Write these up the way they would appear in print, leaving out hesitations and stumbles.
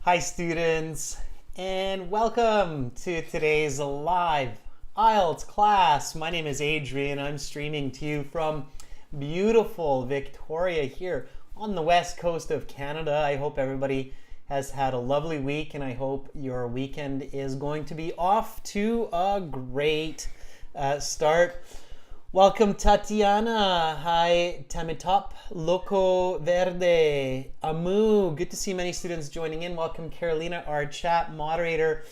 Hi students, and welcome to today's live IELTS class. My name is Adrian. I'm streaming to you from beautiful Victoria here on the west coast of Canada. I hope everybody has had a lovely week, and I hope your weekend is going to be off to a great start. Welcome Tatiana, hi Tamitop, Loco Verde, Amu, good to see many students joining in. Welcome Carolina, our chat moderator.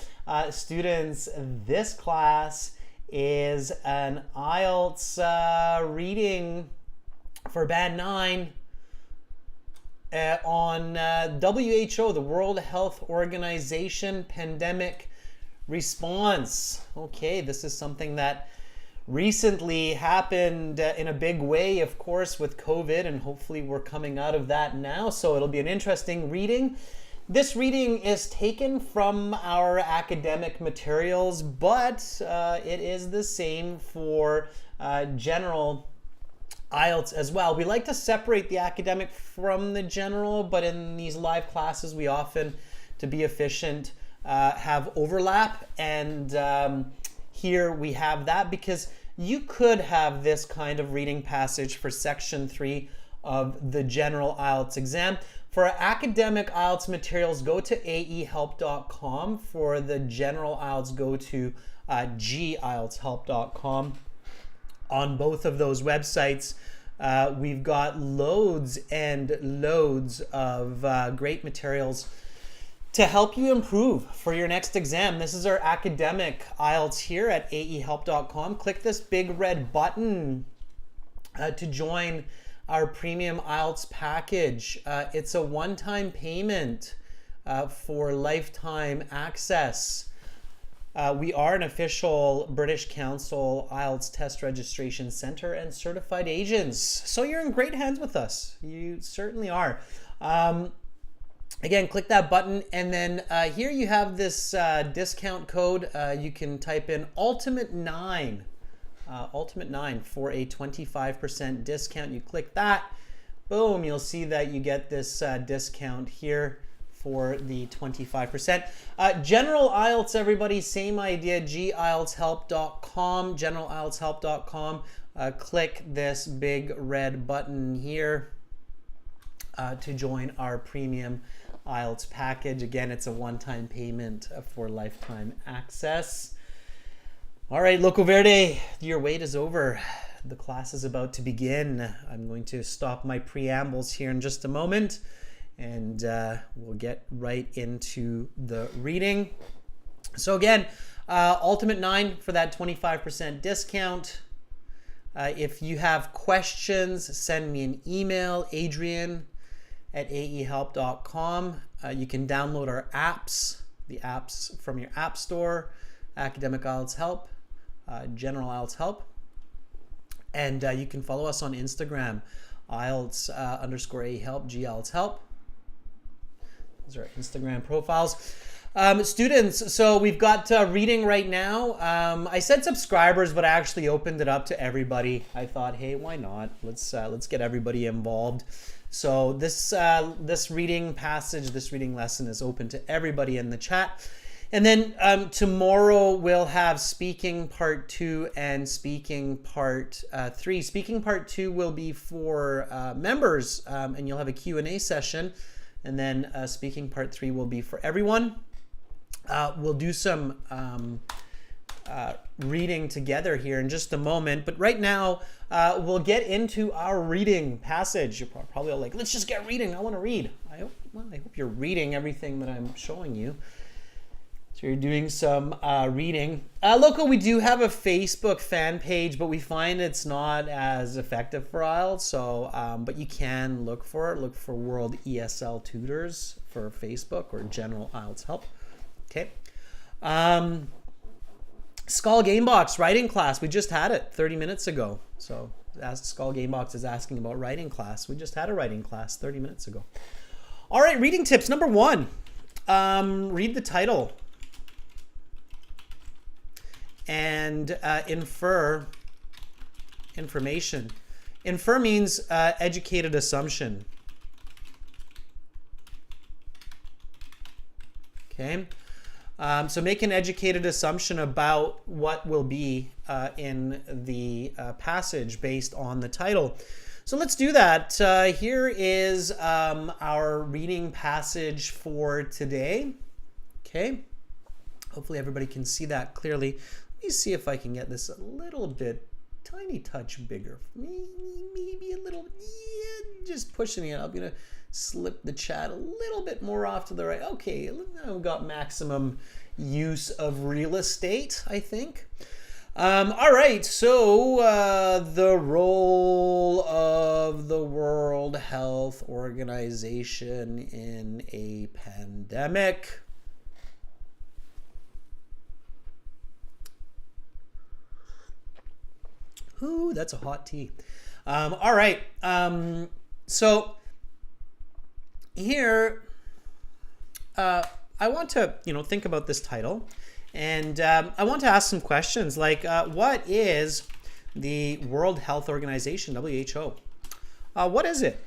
Students, this class is an IELTS reading for Band 9 on WHO, the World Health Organization Pandemic Response. Okay, this is something that recently happened in a big way, of course, with COVID, and hopefully we're coming out of that now, so it'll be an interesting reading. This reading is taken from our academic materials, but it is the same for general IELTS as well. We like to separate the academic from the general, but in these live classes we often, to be efficient, have overlap, and here we have that because you could have this kind of reading passage for section 3 of the general IELTS exam. For academic IELTS materials, go to aehelp.com. For the general IELTS, go to gieltshelp.com. On both of those websites, we've got loads and loads of great materials to help you improve for your next exam. This is our academic IELTS here at aehelp.com. Click this big red button to join our premium IELTS package. It's a one-time payment for lifetime access. We are an official British Council IELTS test registration center and certified agents. So you're in great hands with us. You certainly are. Again, click that button, and then here you have this discount code. You can type in Ultimate9 for a 25% discount. You click that, boom, you'll see that you get this discount here for the 25%. General IELTS, everybody, same idea, gieltshelp.com, generalieltshelp.com. Click this big red button here to join our premium IELTS package. Again, it's a one-time payment for lifetime access. All right, Loco Verde, your wait is over. The class is about to begin. I'm going to stop my preambles here in just a moment, and we'll get right into the reading. So again, Ultimate 9 for that 25% discount. If you have questions, send me an email, adrian@aehelp.com. You can download our apps, the apps from your app store, Academic IELTS Help, General IELTS Help, and you can follow us on Instagram, IELTS_AHelp, GIELTS Help. Those are our Instagram profiles. Students, so we've got reading right now. I said subscribers, but I actually opened it up to everybody. I thought, hey, why not? Let's get everybody involved. So this reading passage, this reading lesson is open to everybody in the chat. And then tomorrow we'll have speaking part 2 and speaking part 3. Speaking part 2 will be for members, and you'll have a Q&A session. And then speaking part 3 will be for everyone. We'll do some reading together here in just a moment, but right now we'll get into our reading passage. You're probably all like, let's just get reading. I want to read. I hope you're reading everything that I'm showing you. So you're doing some reading. Loco, we do have a Facebook fan page, but we find it's not as effective for IELTS. So, but you can look for it. Look for World ESL Tutors for Facebook or General IELTS Help. Okay. Skull Gamebox writing class. We just had it 30 minutes ago. So Skull Gamebox is asking about writing class. We just had a writing class 30 minutes ago. All right, reading tips. Number 1, read the title and infer information. Infer means educated assumption. Okay. So make an educated assumption about what will be in the passage based on the title. So let's do that. Here is our reading passage for today. Okay. Hopefully everybody can see that clearly. Let me see if I can get this a little bit, tiny touch bigger. Maybe a little, yeah, just pushing it. I'm going to slip the chat a little bit more off to the right. Okay, I've got maximum use of real estate, I think. All right, so the role of the World Health Organization in a pandemic. Ooh, that's a hot tea. All right, so here, I want to, think about this title, and I want to ask some questions like, what is the World Health Organization, WHO? What is it?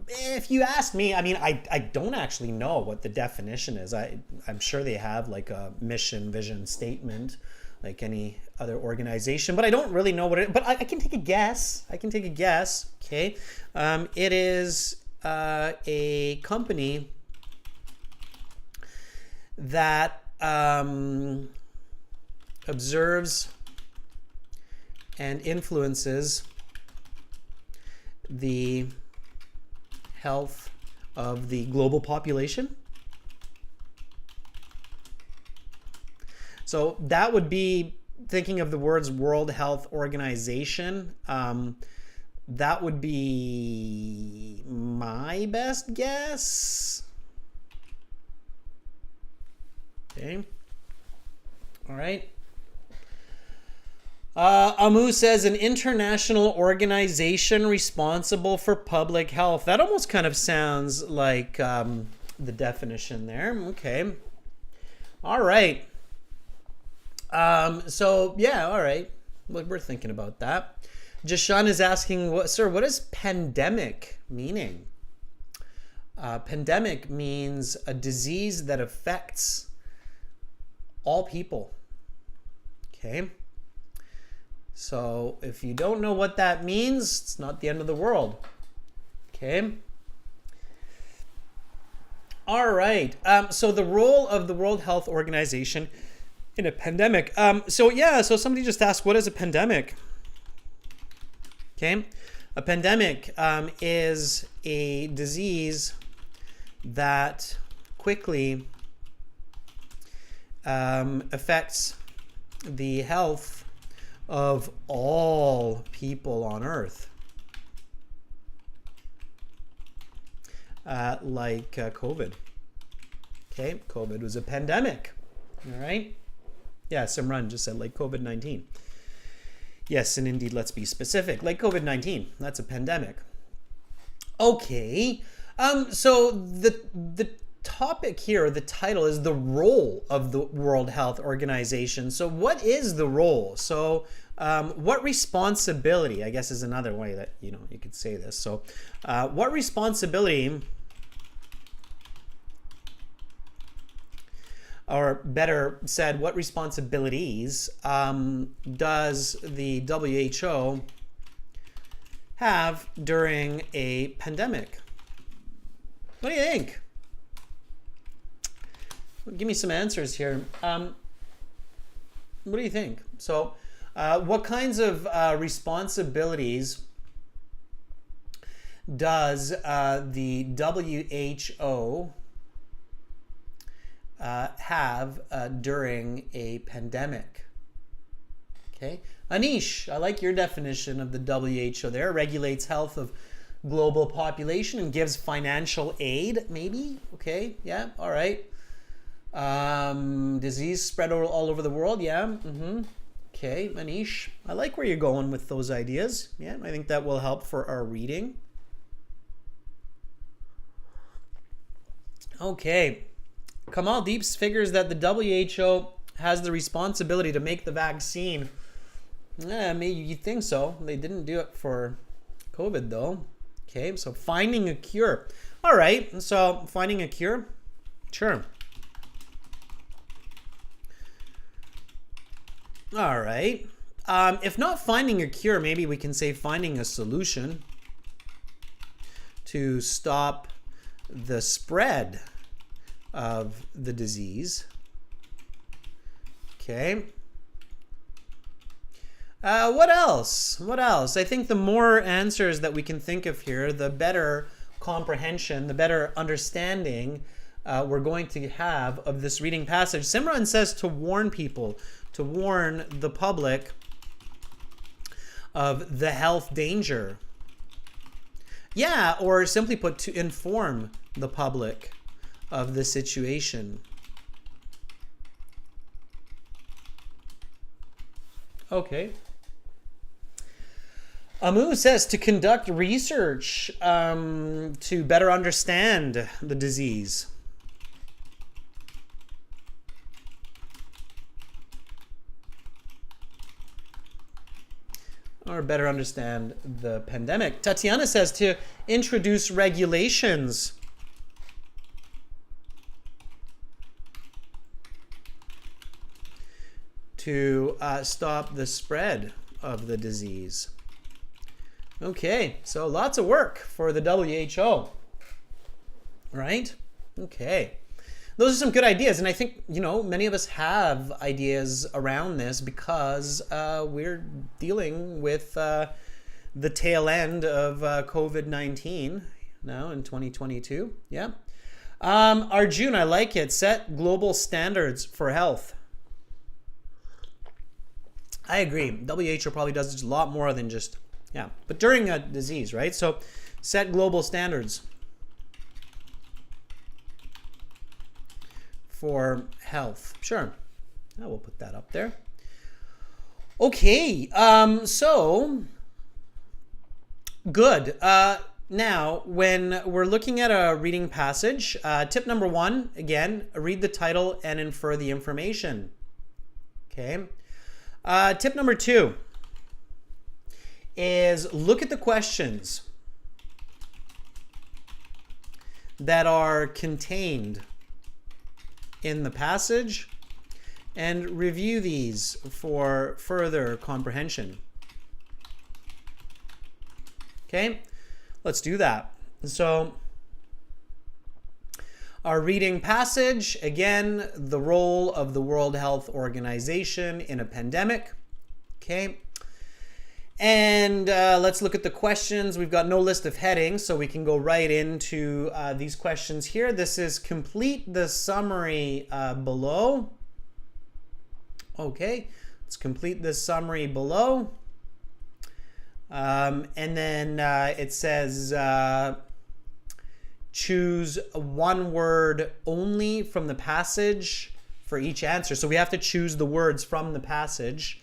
If you ask me, I mean, I don't actually know what the definition is. I'm sure they have like a mission, vision statement, like any other organization, but I don't really know what it is. But I can take a guess. Okay. It is a company that observes and influences the health of the global population. So that would be thinking of the words World Health Organization. That would be my best guess. Okay. All right. Amu says an international organization responsible for public health. That almost kind of sounds like the definition there. Okay. All right. So yeah, all right. We're thinking about that. Jashan is asking, sir, what does pandemic meaning? Pandemic means a disease that affects all people. Okay. So if you don't know what that means, it's not the end of the world. Okay. All right. So the role of the World Health Organization in a pandemic. So somebody just asked, what is a pandemic? Okay. A pandemic is a disease that quickly affects the health of all people on Earth, like COVID. Okay, COVID was a pandemic. All right. Yeah, Simran just said like COVID-19. Yes, and indeed, let's be specific. Like COVID-19, that's a pandemic. Okay. So the topic here, the title is the role of the World Health Organization. So what is the role? So what responsibility, I guess, is another way that, you could say this. So what responsibility, or better said, what responsibilities does the WHO have during a pandemic? What do you think? Give me some answers here. What do you think? So what kinds of responsibilities does the WHO have during a pandemic? Okay. Anish, I like your definition of the WHO there. Regulates health of global population and gives financial aid, maybe? Okay, yeah, all right. Disease spread all over the world, yeah. Okay, Manish, I like where you're going with those ideas. Yeah, I think that will help for our reading. Okay, Kamal Deeps figures that the WHO has the responsibility to make the vaccine. Yeah, maybe you think so. They didn't do it for COVID though. Okay, so finding a cure. All right, so finding a cure, sure. All right. If not finding a cure, maybe we can say finding a solution to stop the spread of the disease. Okay. What else? What else? I think the more answers that we can think of here, the better comprehension, the better understanding we're going to have of this reading passage. Simran says to warn people, to warn the public of the health danger. Yeah, or simply put, to inform the public of the situation. Okay. Amu says to conduct research to better understand the disease. Or better understand the pandemic. Tatiana says to introduce regulations. To stop the spread of the disease. Okay, so lots of work for the WHO, right? Okay. Those are some good ideas, and I think, you know, many of us have ideas around this because we're dealing with the tail end of COVID-19 now in 2022. Yeah. Arjun, I like it. Set global standards for health. I agree. WHO probably does a lot more than just, yeah, but during a disease, right? So set global standards for health. Sure. Now we'll put that up there. Okay. So good. Now, when we're looking at a reading passage, tip number 1, again, read the title and infer the information. Okay. Tip number 2 is look at the questions that are contained in the passage and review these for further comprehension. Okay, let's do that. So our reading passage, again, the role of the World Health Organization in a pandemic. Okay. And let's look at the questions. We've got no list of headings, so we can go right into these questions here. This is complete the summary below. Okay, let's complete this summary below. And then it says choose one word only from the passage for each answer. So we have to choose the words from the passage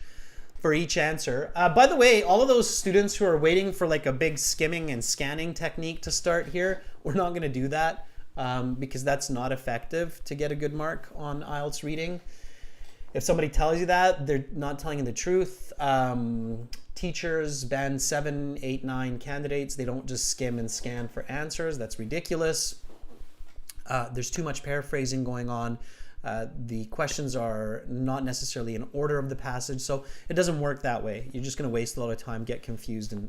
for each answer. By the way, all of those students who are waiting for like a big skimming and scanning technique to start here, we're not going to do that because that's not effective to get a good mark on IELTS reading. If somebody tells you that, they're not telling you the truth. Teachers, band 7, 8, 9 candidates, they don't just skim and scan for answers. That's ridiculous. There's too much paraphrasing going on. The questions are not necessarily in order of the passage, so it doesn't work that way. You're just going to waste a lot of time, get confused, and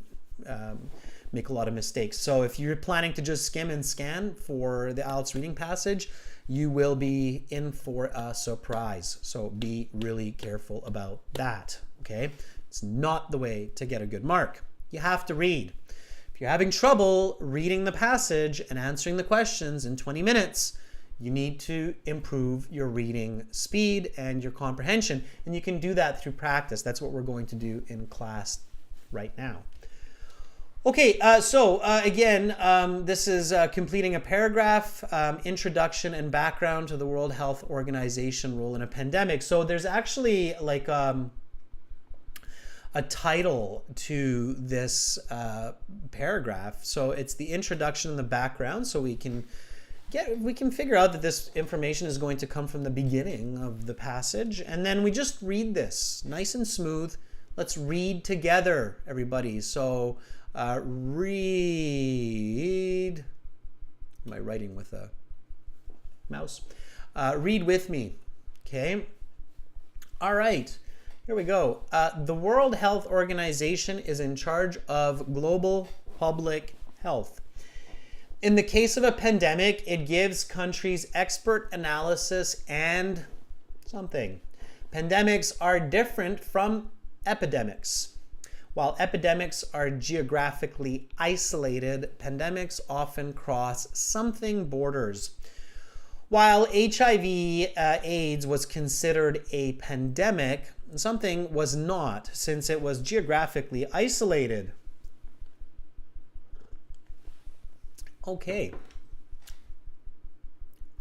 make a lot of mistakes. So if you're planning to just skim and scan for the IELTS reading passage, you will be in for a surprise. So be really careful about that, okay? It's not the way to get a good mark. You have to read. If you're having trouble reading the passage and answering the questions in 20 minutes, you need to improve your reading speed and your comprehension. And you can do that through practice. That's what we're going to do in class right now. Okay, again, this is completing a paragraph, introduction and background to the World Health Organization role in a pandemic. So there's actually like a title to this paragraph. So it's the introduction and the background. So we can figure out that this information is going to come from the beginning of the passage, and then we just read this nice and smooth, Let's read together, everybody. So read. Am I writing with a mouse? Read with me. Okay. All right. Here we go. The World Health Organization is in charge of global public health. In the case of a pandemic, it gives countries expert analysis and something. Pandemics are different from epidemics. While epidemics are geographically isolated, pandemics often cross something borders. While HIV/AIDS was considered a pandemic, something was not, since it was geographically isolated. Okay,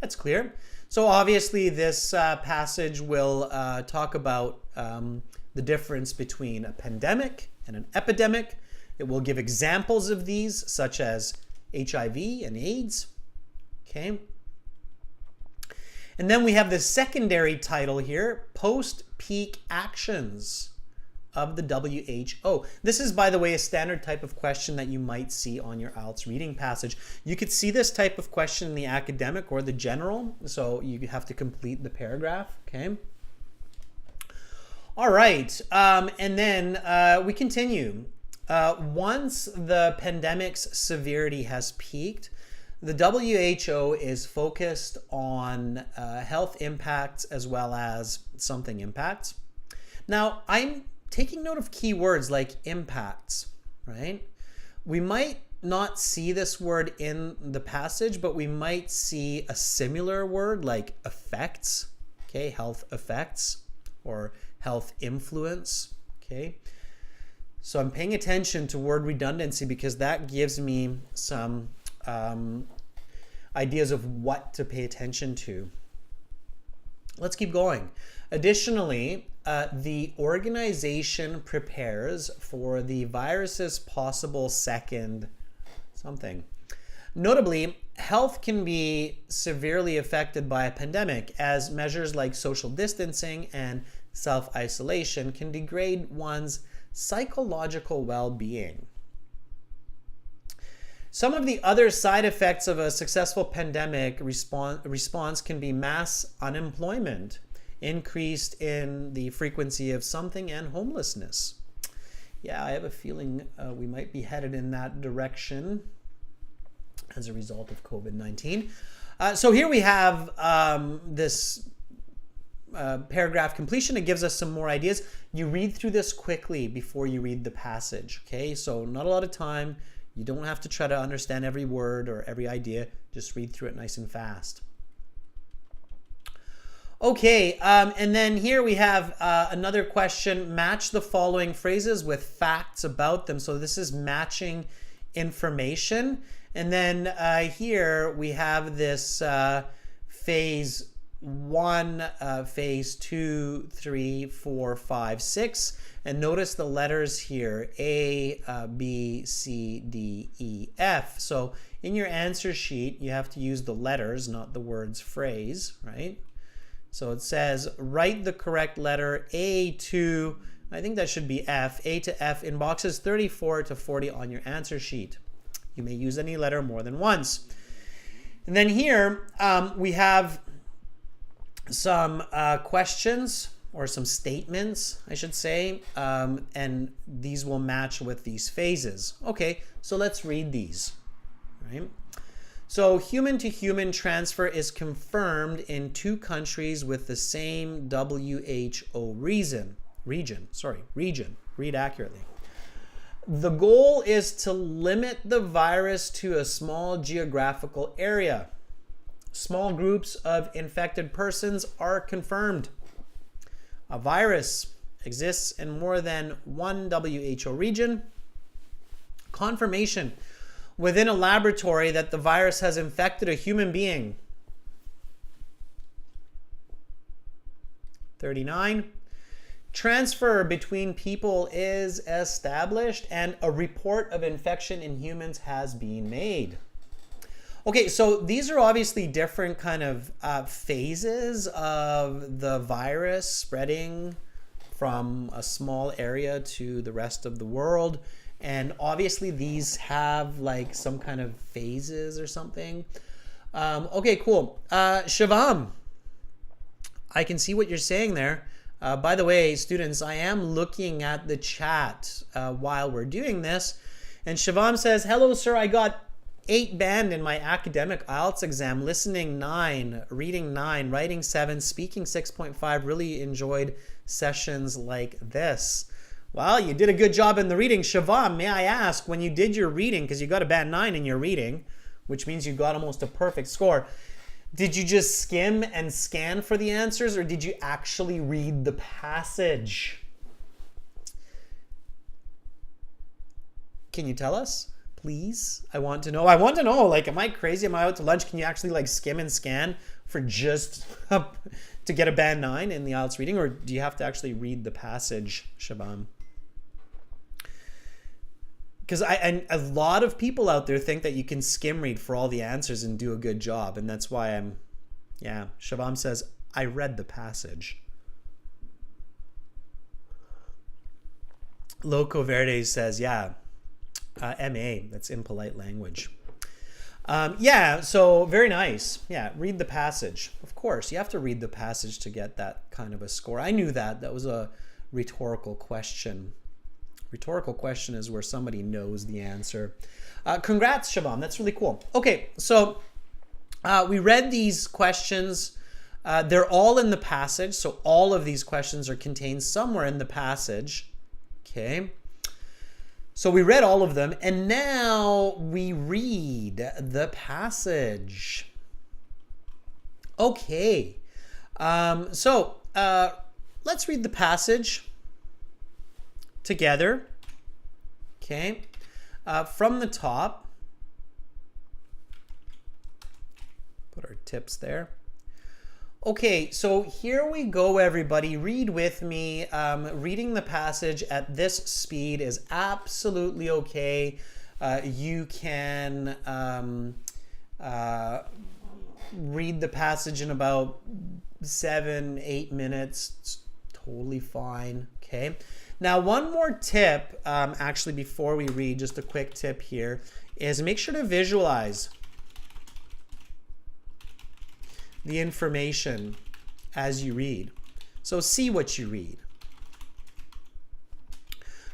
that's clear. So obviously this passage will talk about the difference between a pandemic and an epidemic. It will give examples of these, such as HIV and AIDS. Okay. And then we have the secondary title here, Post-Peak Actions of the WHO. This is, by the way, a standard type of question that you might see on your IELTS reading passage. You could see this type of question in the academic or the general, so you have to complete the paragraph, okay? All right, and then we continue. Once the pandemic's severity has peaked, the WHO is focused on health impacts as well as something impacts. Now, I'm taking note of key words like impacts, right? We might not see this word in the passage, but we might see a similar word like effects, okay? Health effects or health influence, okay? So I'm paying attention to word redundancy because that gives me some ideas of what to pay attention to. Let's keep going. Additionally, the organization prepares for the virus's possible second something. Notably, health can be severely affected by a pandemic, as measures like social distancing and self-isolation can degrade one's psychological well-being. Some of the other side effects of a successful pandemic response can be mass unemployment, increased in the frequency of something, and homelessness. Yeah, I have a feeling we might be headed in that direction as a result of COVID-19. So here we have this paragraph completion. It gives us some more ideas. You read through this quickly before you read the passage, okay? So not a lot of time. You don't have to try to understand every word or every idea. Just read through it nice and fast. Okay, and then here we have another question. Match the following phrases with facts about them. So this is matching information. And then here we have this phase 1, phase 2, 3, 4, 5, 6. And notice the letters here, A, B, C, D, E, F. So in your answer sheet, you have to use the letters, not the words phrase, right? So it says, write the correct letter A to, I think that should be F, A to F in boxes 34 to 40 on your answer sheet. You may use any letter more than once. And then here we have some questions, or some statements, I should say, and these will match with these phases. Okay, so let's read these, right? So human-to-human transfer is confirmed in 2 countries with the same WHO region. Read accurately. The goal is to limit the virus to a small geographical area. Small groups of infected persons are confirmed. A virus exists in more than one WHO region. Confirmation within a laboratory that the virus has infected a human being. 39. Transfer between people is established and a report of infection in humans has been made. Okay, so these are obviously different kind of phases of the virus spreading from a small area to the rest of the world. And obviously these have like some kind of phases or something. Okay, cool. Shivam, I can see what you're saying there. By the way, students, I am looking at the chat while we're doing this. And Shivam says, hello, sir. I got 8 band in my academic IELTS exam, listening 9, reading 9, writing 7, speaking 6.5. Really enjoyed sessions like this. Well, you did a good job in the reading. Shivam, may I ask, when you did your reading, because you got a band 9 in your reading, which means you got almost a perfect score, did you just skim and scan for the answers, or did you actually read the passage? Can you tell us, please? I want to know. Like, am I crazy? Am I out to lunch? Can you actually like skim and scan for just to get a band 9 in the IELTS reading, or do you have to actually read the passage, Shabam? Because a lot of people out there think that you can skim read for all the answers and do a good job, and that's why Shivam says, I read the passage. Loco Verde says, MA, that's impolite language. So very nice. Yeah, read the passage. Of course, you have to read the passage to get that kind of a score. I knew that. That was a rhetorical question. Rhetorical question is where somebody knows the answer. Congrats, Shivam. That's really cool. Okay, so we read these questions. They're all in the passage, so all of these questions are contained somewhere in the passage. Okay. So we read all of them, and now we read the passage. Okay. Let's read the passage together. Okay. From the top. Put our tips there. Okay, so here we go, everybody. Read with me. Reading the passage at this speed is absolutely okay. You can read the passage in about 7-8 minutes. It's totally fine, okay? Now, one more tip, actually, before we read, just a quick tip here, is make sure to visualize the information as you read. So see what you read.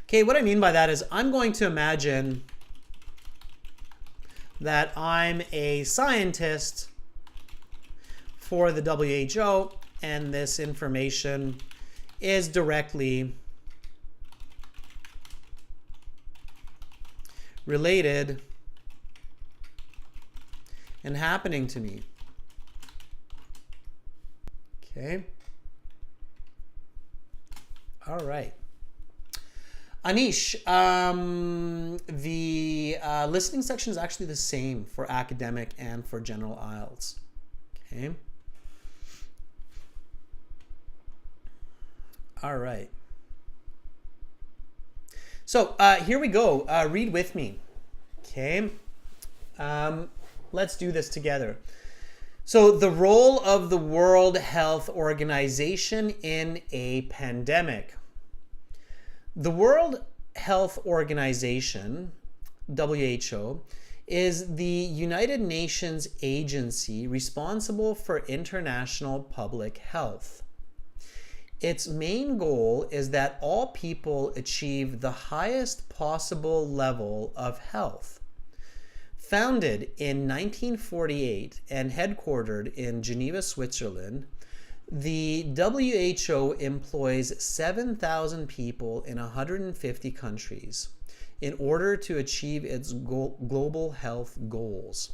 Okay, what I mean by that is I'm going to imagine that I'm a scientist for the WHO, and this information is directly related and happening to me. Okay. All right. Anish, the listening section is actually the same for academic and for general IELTS. Okay. All right. So here we go. Read with me. Okay. Let's do this together. So the role of the World Health Organization in a pandemic. The World Health Organization, WHO, is the United Nations agency responsible for international public health. Its main goal is that all people achieve the highest possible level of health. Founded in 1948 and headquartered in Geneva, Switzerland, the WHO employs 7,000 people in 150 countries in order to achieve its global health goals.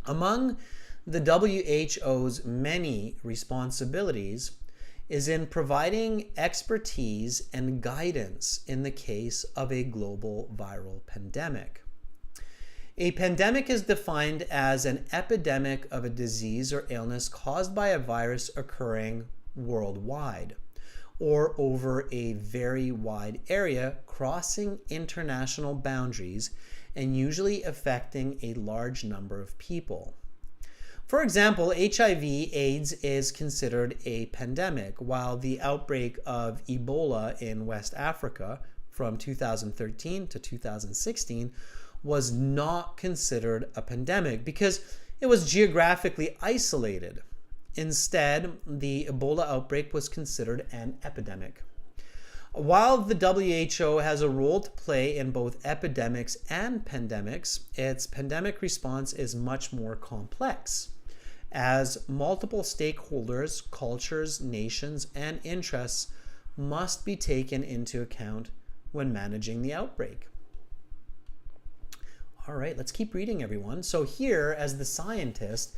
Among the WHO's many responsibilities is in providing expertise and guidance in the case of a global viral pandemic. A pandemic is defined as an epidemic of a disease or illness caused by a virus occurring worldwide or over a very wide area, crossing international boundaries and usually affecting a large number of people. For example, HIV/AIDS is considered a pandemic, while the outbreak of Ebola in West Africa from 2013 to 2016 was not considered a pandemic because it was geographically isolated. Instead, the Ebola outbreak was considered an epidemic. While the WHO has a role to play in both epidemics and pandemics, its pandemic response is much more complex, as multiple stakeholders, cultures, nations, and interests must be taken into account when managing the outbreak. All right, let's keep reading, everyone. So here, as the scientist,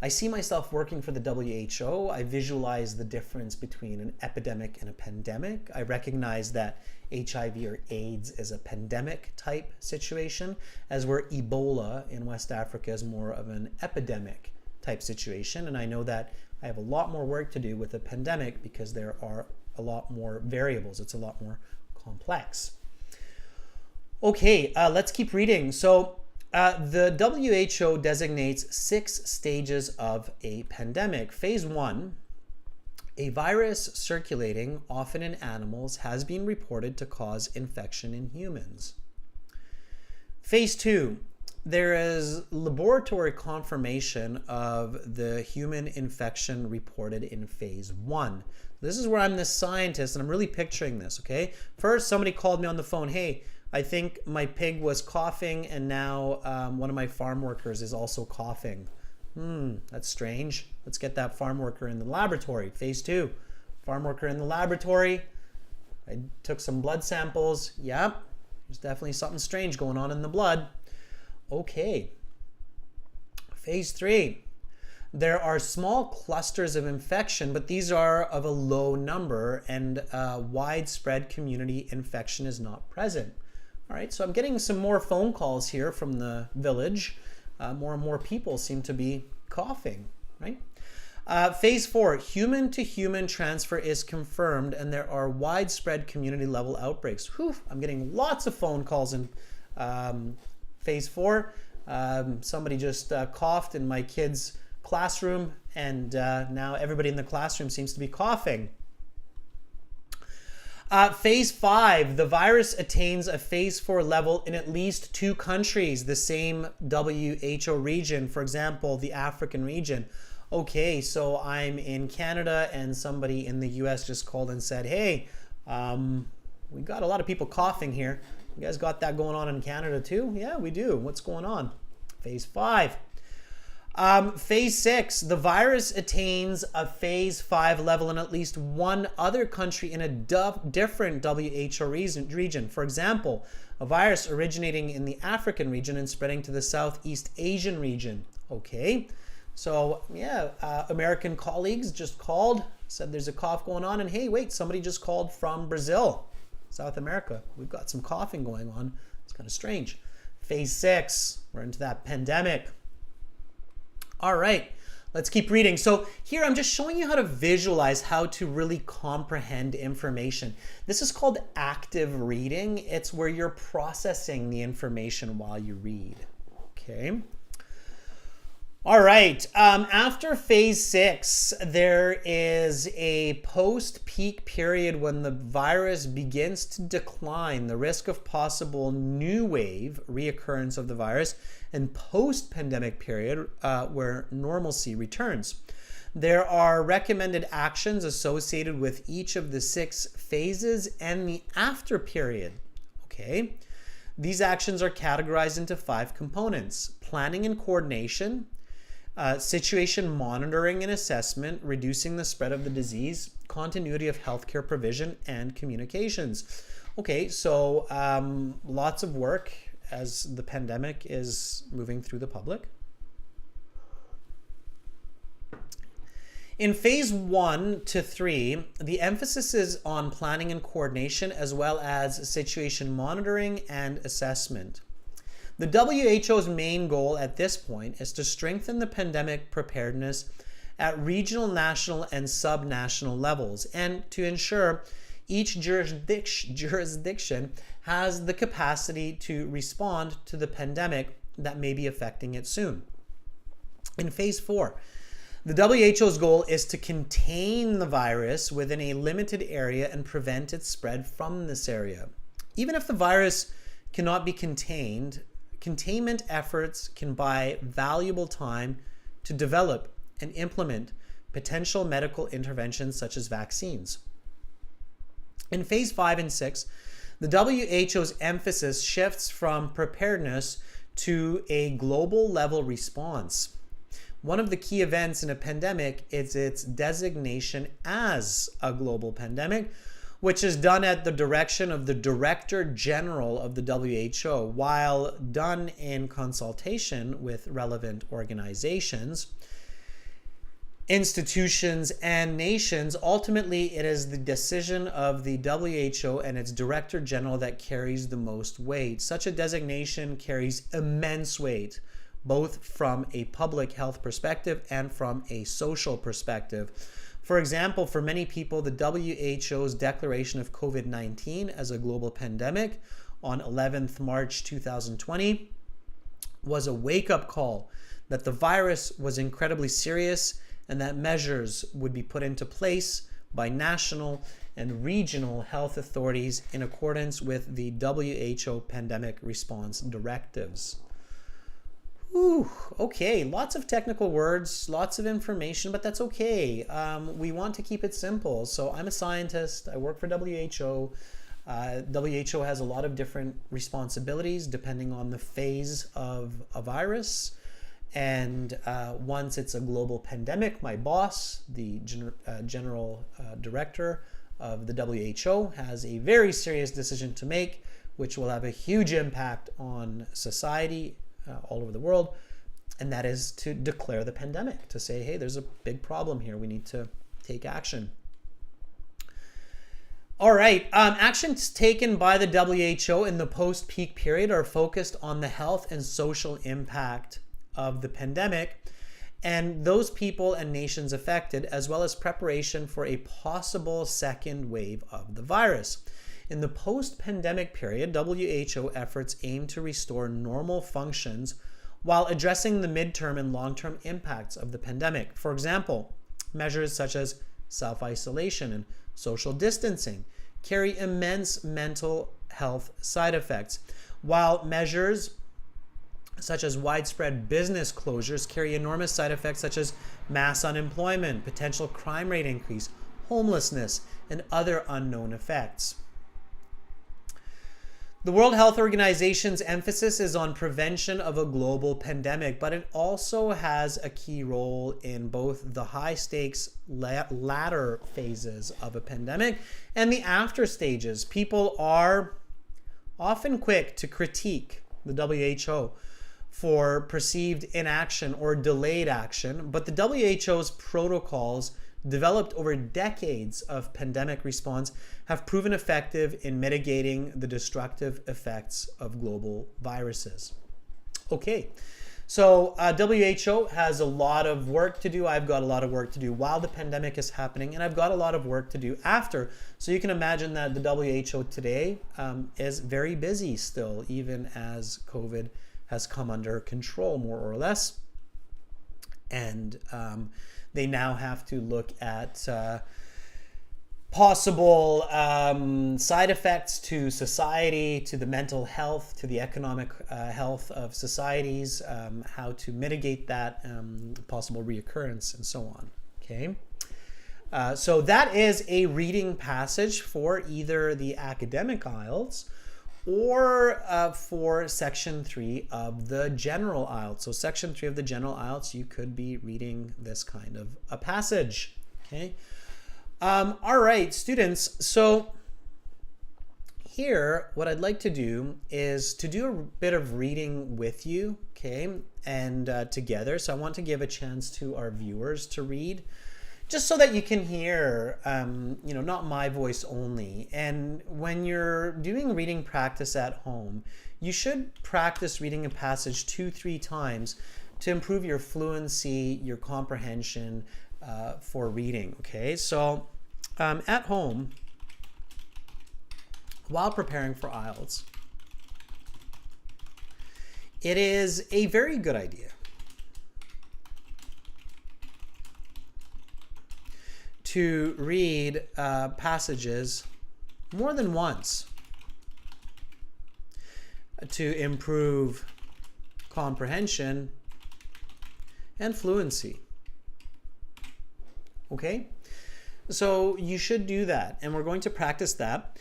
I see myself working for the WHO. I visualize the difference between an epidemic and a pandemic. I recognize that HIV or AIDS is a pandemic type situation, as where Ebola in West Africa is more of an epidemic type situation. And I know that I have a lot more work to do with a pandemic because there are a lot more variables. It's a lot more complex. Okay, let's keep reading. So the WHO designates 6 stages of a pandemic. Phase 1, a virus circulating, often in animals, has been reported to cause infection in humans. Phase 2, there is laboratory confirmation of the human infection reported in phase 1. This is where I'm the scientist and I'm really picturing this, okay? First, somebody called me on the phone, hey, I think my pig was coughing and now one of my farm workers is also coughing. That's strange. Let's get that farm worker in the laboratory. Phase 2, farm worker in the laboratory. I took some blood samples. Yep, there's definitely something strange going on in the blood. Okay. Phase 3, there are small clusters of infection, but these are of a low number and widespread community infection is not present. All right, so I'm getting some more phone calls here from the village. More and more people seem to be coughing, right? Phase 4, human-to-human transfer is confirmed and there are widespread community-level outbreaks. Whew, I'm getting lots of phone calls in Phase 4. Somebody just coughed in my kid's classroom and now everybody in the classroom seems to be coughing. Phase 5, the virus attains a phase 4 level in at least 2 countries, the same WHO region, for example, the African region. Okay, so I'm in Canada and somebody in the US just called and said, hey, we got a lot of people coughing here. You guys got that going on in Canada too? Yeah, we do. What's going on? Phase 5. Phase 6, the virus attains a phase 5 level in at least 1 other country in a different WHO region. For example, a virus originating in the African region and spreading to the Southeast Asian region. Okay, so yeah, American colleagues just called, said there's a cough going on, and hey, wait, somebody just called from Brazil, South America. We've got some coughing going on. It's kind of strange. Phase 6, we're into that pandemic. All right, let's keep reading. So here I'm just showing you how to visualize how to really comprehend information. This is called active reading. It's where you're processing the information while you read. Okay. All right, after phase 6, there is a post-peak period when the virus begins to decline, the risk of possible new wave reoccurrence of the virus, and post-pandemic period where normalcy returns. There are recommended actions associated with each of the 6 phases and the after period. Okay, these actions are categorized into 5 components: planning and coordination, situation monitoring and assessment, reducing the spread of the disease, continuity of healthcare provision, and communications. Okay, so lots of work as the pandemic is moving through the public. In phase 1 to 3, the emphasis is on planning and coordination as well as situation monitoring and assessment. The WHO's main goal at this point is to strengthen the pandemic preparedness at regional, national, and subnational levels, and to ensure each jurisdiction has the capacity to respond to the pandemic that may be affecting it soon. In phase 4, the WHO's goal is to contain the virus within a limited area and prevent its spread from this area. Even if the virus cannot be contained, containment efforts can buy valuable time to develop and implement potential medical interventions such as vaccines. In phase 5 and 6, the WHO's emphasis shifts from preparedness to a global level response. One of the key events in a pandemic is its designation as a global pandemic, which is done at the direction of the Director General of the WHO, while done in consultation with relevant organizations, institutions, and nations. Ultimately, it is the decision of the WHO and its Director General that carries the most weight. Such a designation carries immense weight, both from a public health perspective and from a social perspective. For example, for many people, the WHO's declaration of COVID-19 as a global pandemic on 11th March 2020 was a wake-up call that the virus was incredibly serious and that measures would be put into place by national and regional health authorities in accordance with the WHO pandemic response directives. Ooh, okay, lots of technical words, lots of information, but that's okay. We want to keep it simple. So I'm a scientist, I work for WHO. WHO has a lot of different responsibilities depending on the phase of a virus. And once it's a global pandemic, my boss, the general director of the WHO, has a very serious decision to make, which will have a huge impact on society all over the world, and that is to declare the pandemic, to say, hey, there's a big problem here, we need to take action. All right, actions taken by the WHO in the post-peak period are focused on the health and social impact of the pandemic and those people and nations affected, as well as preparation for a possible second wave of the virus. In the post-pandemic period, WHO efforts aim to restore normal functions while addressing the midterm and long-term impacts of the pandemic. For example, measures such as self-isolation and social distancing carry immense mental health side effects, while measures such as widespread business closures carry enormous side effects such as mass unemployment, potential crime rate increase, homelessness, and other unknown effects. The World Health Organization's emphasis is on prevention of a global pandemic, but it also has a key role in both the high-stakes latter phases of a pandemic and the after stages. People are often quick to critique the WHO for perceived inaction or delayed action, but the WHO's protocols developed over decades of pandemic response have proven effective in mitigating the destructive effects of global viruses. Okay, so WHO has a lot of work to do. I've got a lot of work to do while the pandemic is happening, and I've got a lot of work to do after. So you can imagine that the WHO today is very busy still, even as COVID has come under control, more or less. And they now have to look at possible side effects to society, to the mental health, to the economic health of societies, how to mitigate that possible reoccurrence, and so on. Okay, so that is a reading passage for either the academic IELTS or for section 3 of the general IELTS. So section 3 of the general IELTS, you could be reading this kind of a passage. Okay. All right, students. So here, what I'd like to do is to do a bit of reading with you, okay, and together. So I want to give a chance to our viewers to read, just so that you can hear, you know, not my voice only. And when you're doing reading practice at home, you should practice reading a passage 2-3 times to improve your fluency, your comprehension for reading. Okay, so at home, while preparing for IELTS, it is a very good idea to read passages more than once to improve comprehension and fluency. Okay? So you should do that, and we're going to practice that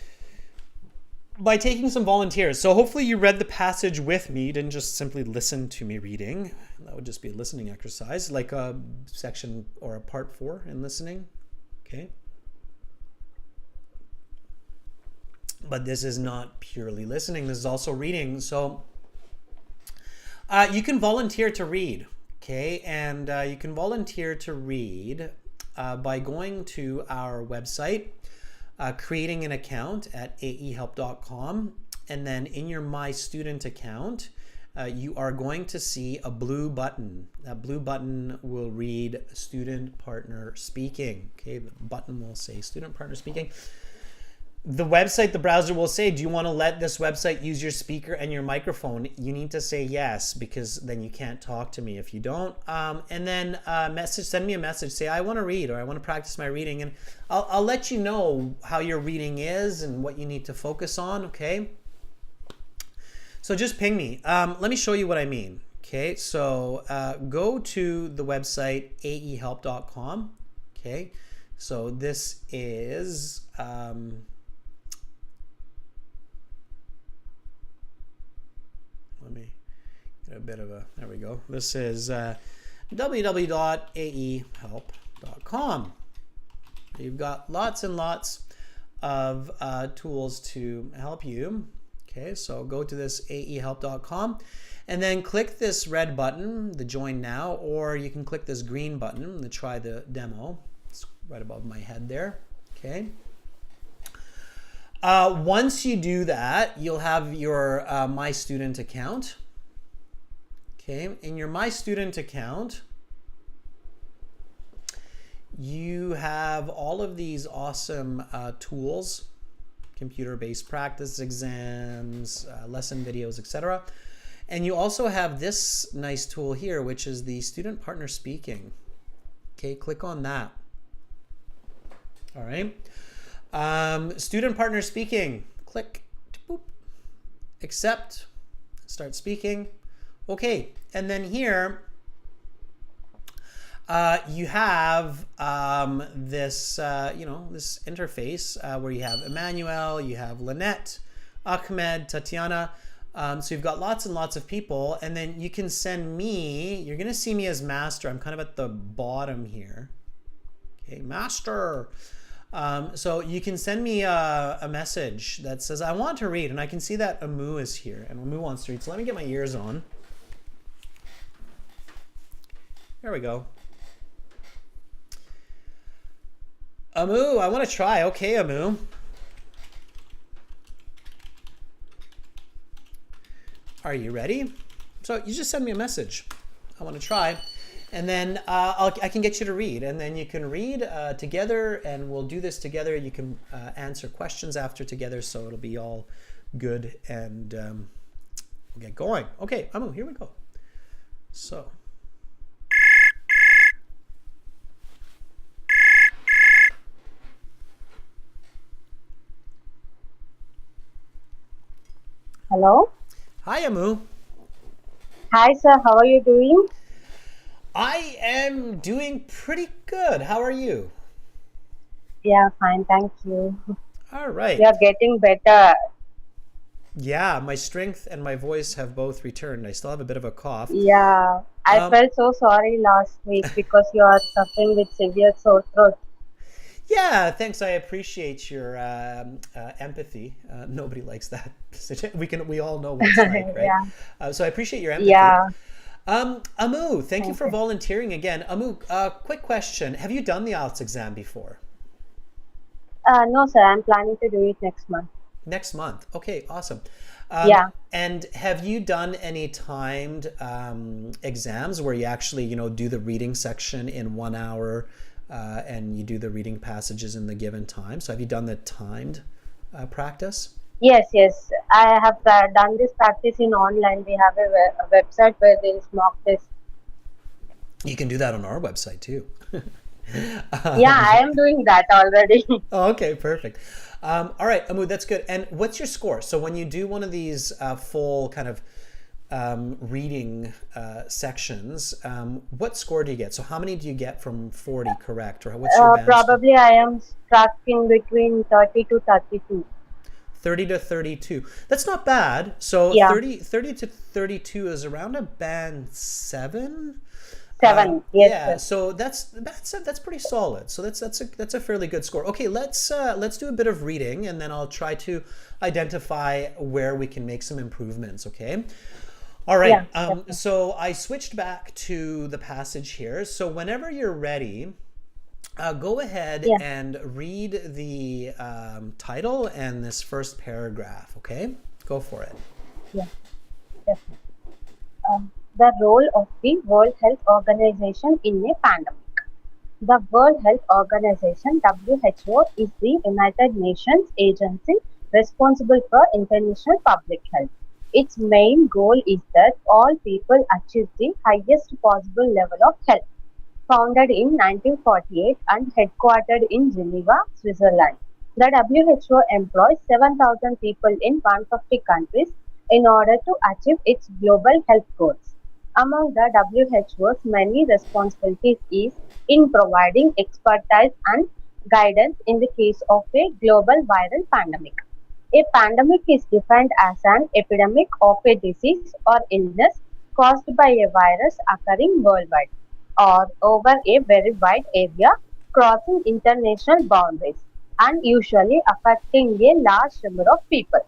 by taking some volunteers. So hopefully you read the passage with me. You didn't just simply listen to me reading. That would just be a listening exercise, like a section or a part 4 in listening. Okay? But this is not purely listening. This is also reading. So you can volunteer to read. Okay? And you can volunteer to read by going to our website, creating an account at aehelp.com, and then in your My Student account, you are going to see a blue button. That blue button will read Student Partner Speaking. Okay, the button will say Student Partner Speaking. The website, the browser will say, do you want to let this website use your speaker and your microphone? You need to say yes, because then you can't talk to me if you don't. And then send me a message. Say, I want to read, or I want to practice my reading. And I'll let you know how your reading is and what you need to focus on, okay? So just ping me. Let me show you what I mean. Okay, so go to the website, aehelp.com. Okay, so this is... let me get a bit of a, there we go. This is www.aehelp.com. You've got lots and lots of tools to help you. Okay, so go to this aehelp.com and then click this red button, the join now, or you can click this green button to try the demo. It's right above my head there. Okay. Once you do that, you'll have your My Student account. Okay, in your My Student account, you have all of these awesome tools, computer-based practice exams, lesson videos, etc. And you also have this nice tool here, which is the Student Partner Speaking. Okay, click on that. All right. Student Partner Speaking, click, boop, accept, start speaking. Okay, and then here you have this, this interface where you have Emmanuel, you have Lynette, Ahmed, Tatiana. So you've got lots and lots of people, and then you can send me, you're going to see me as master. I'm kind of at the bottom here. Okay, master. So you can send me a message that says, I want to read, and I can see that Amu is here, and Amu wants to read. So let me get my ears on. There we go. Amu, I want to try. Okay, Amu. Are you ready? So you just send me a message. I want to try. And then I can get you to read, and then you can read together, and we'll do this together. You can answer questions after together, so it'll be all good, and we'll get going. Okay, Amu, here we go. So. Hello. Hi, Amu. Hi, sir. How are you doing? I am doing pretty good. How are you? Yeah, fine. Thank you. All right. You are getting better. Yeah, my strength and my voice have both returned. I still have a bit of a cough. Yeah, I felt so sorry last week because you are suffering with severe sore throat. Yeah, thanks. I appreciate your empathy. Nobody likes that. We all know what it's like, right? Yeah. So I appreciate your empathy. Yeah. Amu, thank you for volunteering again. Amu, quick question. Have you done the IELTS exam before? No, sir. I'm planning to do it next month. Next month. Okay, awesome. Yeah. And have you done any timed exams where you actually, do the reading section in 1 hour and you do the reading passages in the given time? So have you done the timed practice? Yes, yes. I have done this practice in online. We have a website where there is mock test. You can do that on our website too. Yeah, I am doing that already. Oh, okay, perfect. All right, Amu, that's good. And what's your score? So when you do one of these full kind of reading sections, what score do you get? So how many do you get from 40 correct? Or what's your band score? Probably I am stuck in between 30 to 32. 30 to 32. That's not bad. So Yeah, 30 to 32 is around a band 7. 7. Yes, Yeah, sir. so that's pretty solid. So that's a fairly good score. Okay, let's do a bit of reading, and then I'll try to identify where we can make some improvements. Okay. All right. Yeah, definitely. So I switched back to the passage here. So whenever you're ready, go ahead Yeah, and read the title and this first paragraph. Okay, go for it. yeah, definitely. The role of the World Health Organization in a pandemic. The World Health Organization (WHO) is the United Nations agency responsible for international public health. Its main goal is that all people achieve the highest possible level of health. Founded in 1948 and headquartered in Geneva, Switzerland, the WHO employs 7,000 people in 150 countries in order to achieve its global health goals. Among the WHO's many responsibilities is in providing expertise and guidance in the case of a global viral pandemic. A pandemic is defined as an epidemic of a disease or illness caused by a virus occurring worldwide or over a very wide area, crossing international boundaries, and usually affecting a large number of people.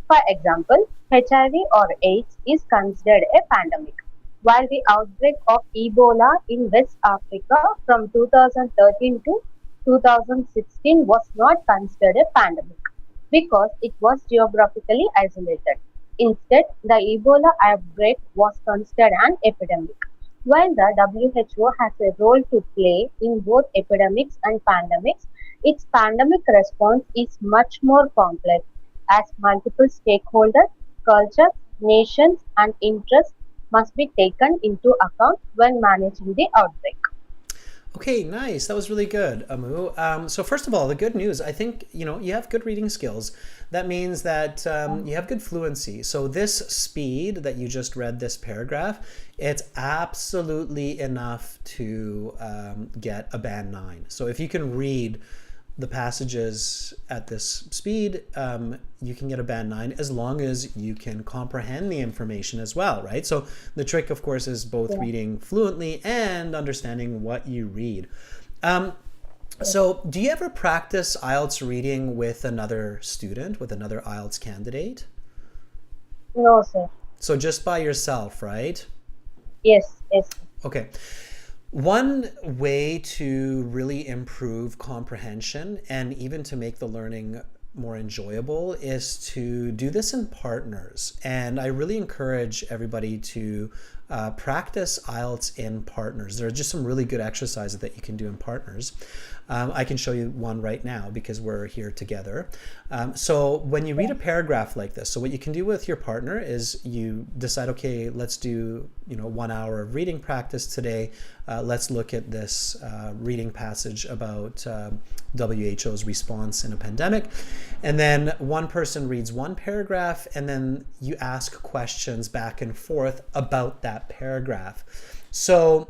For example, HIV or AIDS is considered a pandemic, while the outbreak of Ebola in West Africa from 2013 to 2016 was not considered a pandemic because it was geographically isolated. Instead, the Ebola outbreak was considered an epidemic. While the WHO has a role to play in both epidemics and pandemics, its pandemic response is much more complex as multiple stakeholders, cultures, nations, and interests must be taken into account when managing the outbreak. Okay, nice. That was really good, Amu. So first of all, the good news, I think, you have good reading skills. That means that you have good fluency. So this speed that you just read this paragraph, it's absolutely enough to get a band 9. So if you can read the passages at this speed, you can get a band 9 as long as you can comprehend the information as well, right? So the trick, of course, is both Yeah. reading fluently and understanding what you read. Yes. So do you ever practice IELTS reading with another student, with another IELTS candidate? No, sir. So just by yourself, right? Yes, yes. Okay. One way to really improve comprehension and even to make the learning more enjoyable is to do this in partners. And I really encourage everybody to practice IELTS in partners. There are just some really good exercises that you can do in partners. I can show you one right now because we're here together. So when you read a paragraph like this, so what you can do with your partner is you decide, okay, let's do 1 hour of reading practice today. Let's look at this reading passage about WHO's response in a pandemic. And then one person reads one paragraph, and then you ask questions back and forth about that paragraph. So,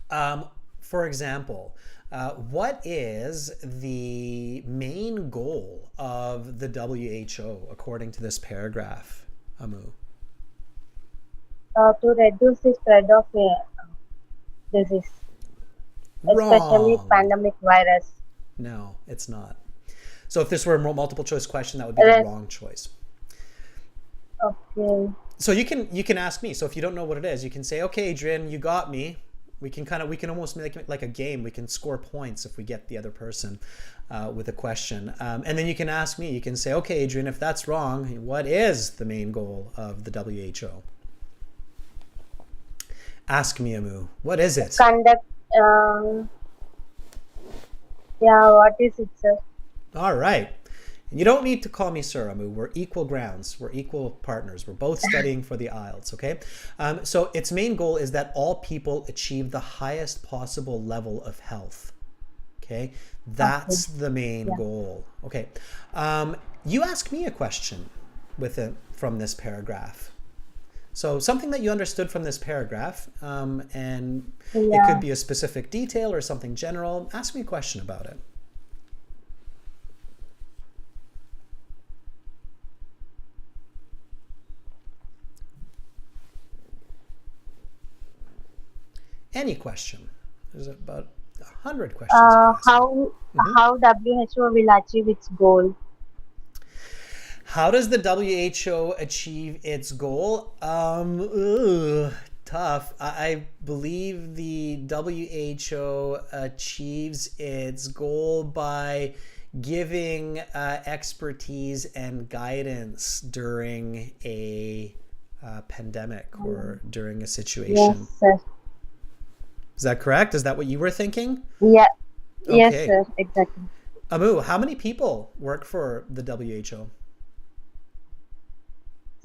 for example, what is the main goal of the WHO according to this paragraph, Amu? To reduce the spread of disease, especially Wrong. pandemic virus. No, it's not. So if this were a multiple choice question, that would be the Res- wrong choice. okay. So you can ask me. So if you don't know what it is, you can say, "Okay, Adrian, you got me." We can almost make it like a game. We can score points if we get the other person with a question, and then you can ask me. You can say, "Okay, Adrian, if that's wrong, what is the main goal of the WHO?" Ask me, Amu. What is it? Conduct. Um, yeah. What is it, sir? All right. And you don't need to call me sir, Amu. We're equal grounds. We're equal partners. We're both studying for the IELTS, okay? So its main goal is that all people achieve the highest possible level of health, okay? That's the main goal, okay? You ask me a question from this paragraph. So something that you understood from this paragraph, and it could be a specific detail or something general. Ask me a question about it. Any question. There's about 100 questions. How WHO will achieve its goal? How does the WHO achieve its goal? Tough. I believe the WHO achieves its goal by giving expertise and guidance during a pandemic or during a situation. Yes, sir. Is that correct? Is that what you were thinking? Yeah. Okay. Yes, sir. Exactly. Amu, how many people work for the WHO?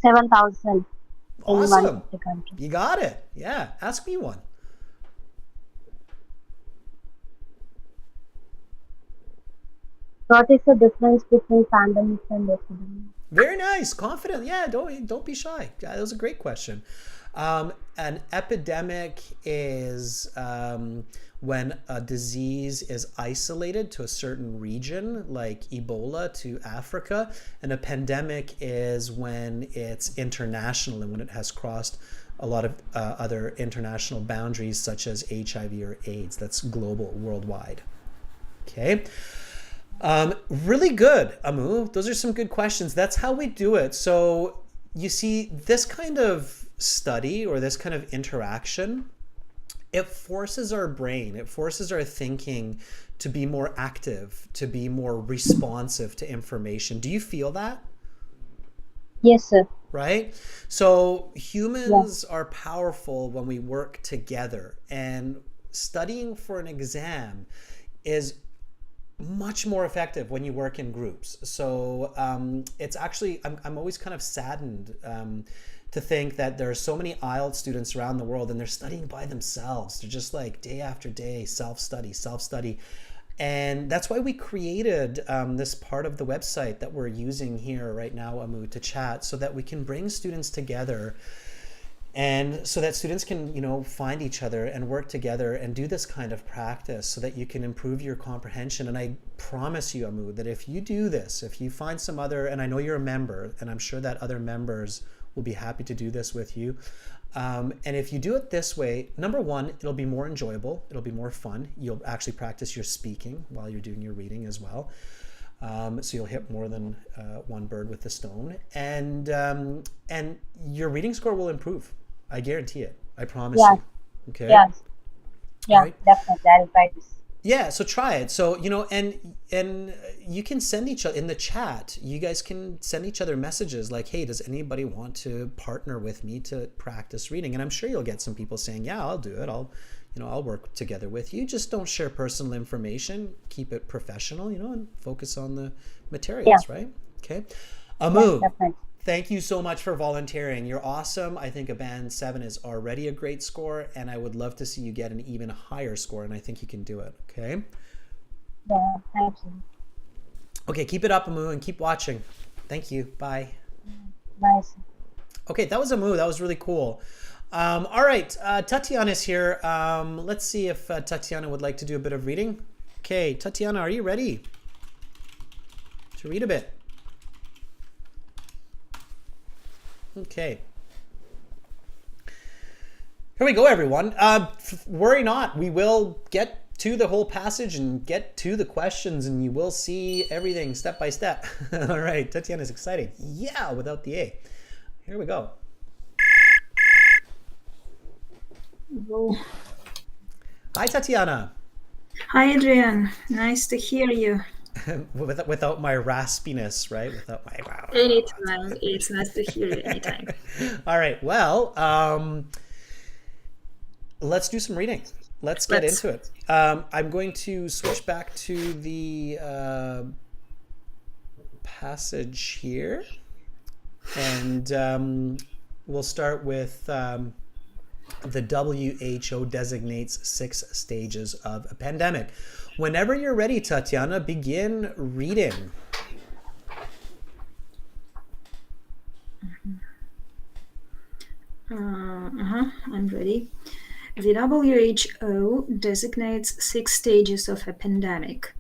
7,000 Awesome. in 150 countries. You got it. Yeah. Ask me one. What is the difference between pandemic and epidemic? Very nice. Confident. Yeah, don't be shy. That was a great question. An epidemic is when a disease is isolated to a certain region, like Ebola to Africa. And a pandemic is when it's international and when it has crossed a lot of other international boundaries, such as HIV or AIDS. That's global, worldwide. Okay. Really good, Amu. Those are some good questions. That's how we do it. So you see, this kind of study or this kind of interaction, it forces our brain, it forces our thinking to be more active, to be more responsive to information. Do you feel that? Yes, sir. Right? So humans are powerful when we work together, and studying for an exam is much more effective when you work in groups. So it's actually, I'm always kind of saddened to think that there are so many IELTS students around the world and they're studying by themselves. They're just like day after day, self-study. And that's why we created this part of the website that we're using here right now, Amu, to chat, so that we can bring students together and so that students can, find each other and work together and do this kind of practice so that you can improve your comprehension. And I promise you, Amu, that if you do this, if you find some other, and I know you're a member, and I'm sure that other members will be happy to do this with you. And if you do it this way, number one, it'll be more enjoyable. It'll be more fun. You'll actually practice your speaking while you're doing your reading as well. So you'll hit more than one bird with a stone. And your reading score will improve. I guarantee it. I promise you. Okay. Yes. Yeah, right. Definitely. I'll try this. Yeah, so try it. So, and you can send each other in the chat. You guys can send each other messages like, hey, does anybody want to partner with me to practice reading? And I'm sure you'll get some people saying, yeah, I'll do it. I'll work together with you. Just don't share personal information. Keep it professional, and focus on the materials, right? Okay. Amu. Yeah, thank you so much for volunteering. You're awesome. I think a band 7 is already a great score, and I would love to see you get an even higher score, and I think you can do it, okay? Yeah, thank you. Okay, keep it up, Amu, and keep watching. Thank you. Bye. Bye. Okay, that was Amu. That was really cool. All right, Tatiana's here. Let's see if Tatiana would like to do a bit of reading. Okay, Tatiana, are you ready to read a bit? Okay. Here we go, everyone. Worry not. We will get to the whole passage and get to the questions, and you will see everything step by step. All right. Tatiana's excited. Yeah, without the A. Here we go. Hi, Tatiana. Hi, Adrian. Nice to hear you. Without my raspiness, right? Without my wow. Anytime. It's nice to hear you anytime. All right. Well, let's do some reading. Let's get into it. I'm going to switch back to the passage here. And we'll start with the WHO designates 6 stages of a pandemic. Whenever you're ready, Tatiana, begin reading. I'm ready. The WHO designates 6 stages of a pandemic.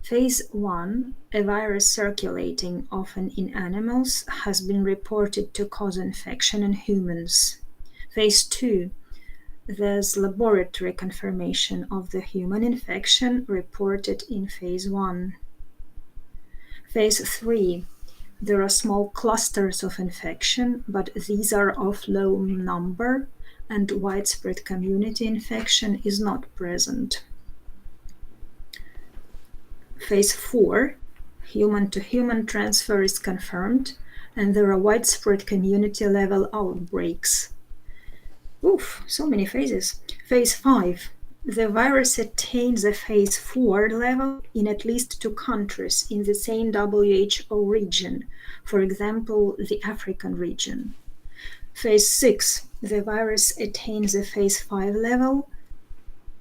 Phase 1, a virus circulating, often in animals, has been reported to cause infection in humans. Phase 2, there's laboratory confirmation of the human infection reported in Phase 1. Phase 3, there are small clusters of infection, but these are of low number and widespread community infection is not present. Phase 4, human-to-human transfer is confirmed, and there are widespread community-level outbreaks. Oof, so many phases. Phase 5, the virus attains a Phase 4 level in at least 2 countries in the same WHO region, for example, the African region. Phase 6, the virus attains a Phase 5 level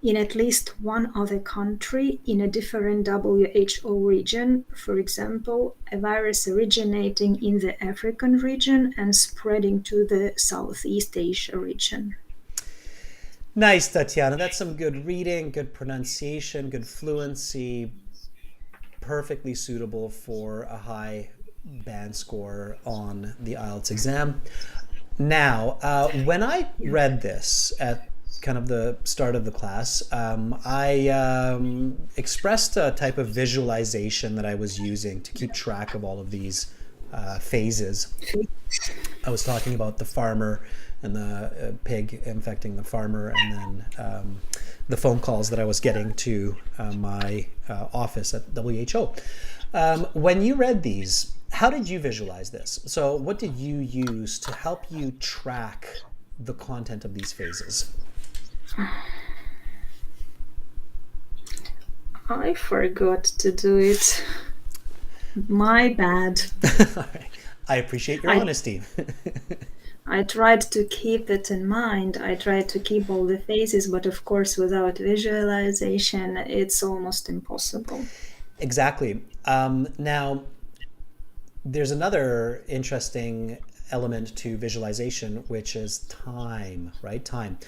in at least 1 other country in a different WHO region, for example, a virus originating in the African region and spreading to the Southeast Asia region. Nice, Tatiana. That's some good reading, good pronunciation, good fluency, perfectly suitable for a high band score on the IELTS exam. Now, when I read this at kind of the start of the class, I expressed a type of visualization that I was using to keep track of all of these phases. I was talking about the farmer and the pig infecting the farmer, and then the phone calls that I was getting to my office at WHO. When you read these, how did you visualize this? So what did you use to help you track the content of these phases? I forgot to do it. My bad. All right. I appreciate your honesty. I tried to keep it in mind. I tried to keep all the phases, but of course, without visualization, it's almost impossible. Exactly. Now, there's another interesting element to visualization, which is time, right? Time.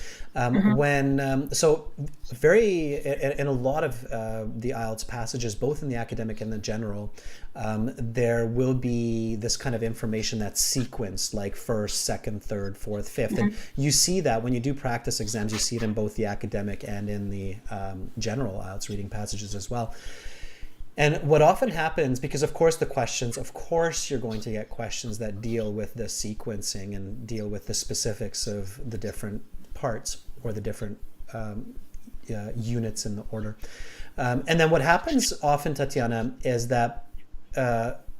So very, in a lot of the IELTS passages, both in the academic and the general, there will be this kind of information that's sequenced, like first, second, third, fourth, fifth. And you see that when you do practice exams, you see it in both the academic and in the general IELTS reading passages as well. And what often happens, because of course you're going to get questions that deal with the sequencing and deal with the specifics of the different parts or the different units in the order. And then what happens often, Tatiana, is that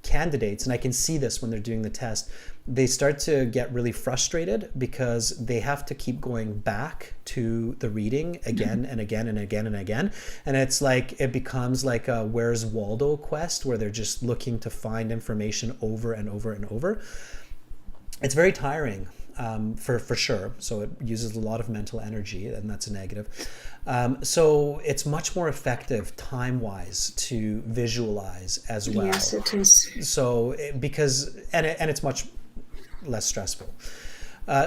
candidates, and I can see this when they're doing the test, they start to get really frustrated because they have to keep going back to the reading again and again and again and again. And it's like, it becomes like a Where's Waldo quest where they're just looking to find information over and over and over. It's very tiring for sure. So it uses a lot of mental energy, and that's a negative. So it's much more effective time-wise to visualize as well. Yes, it is. So because it's much less stressful.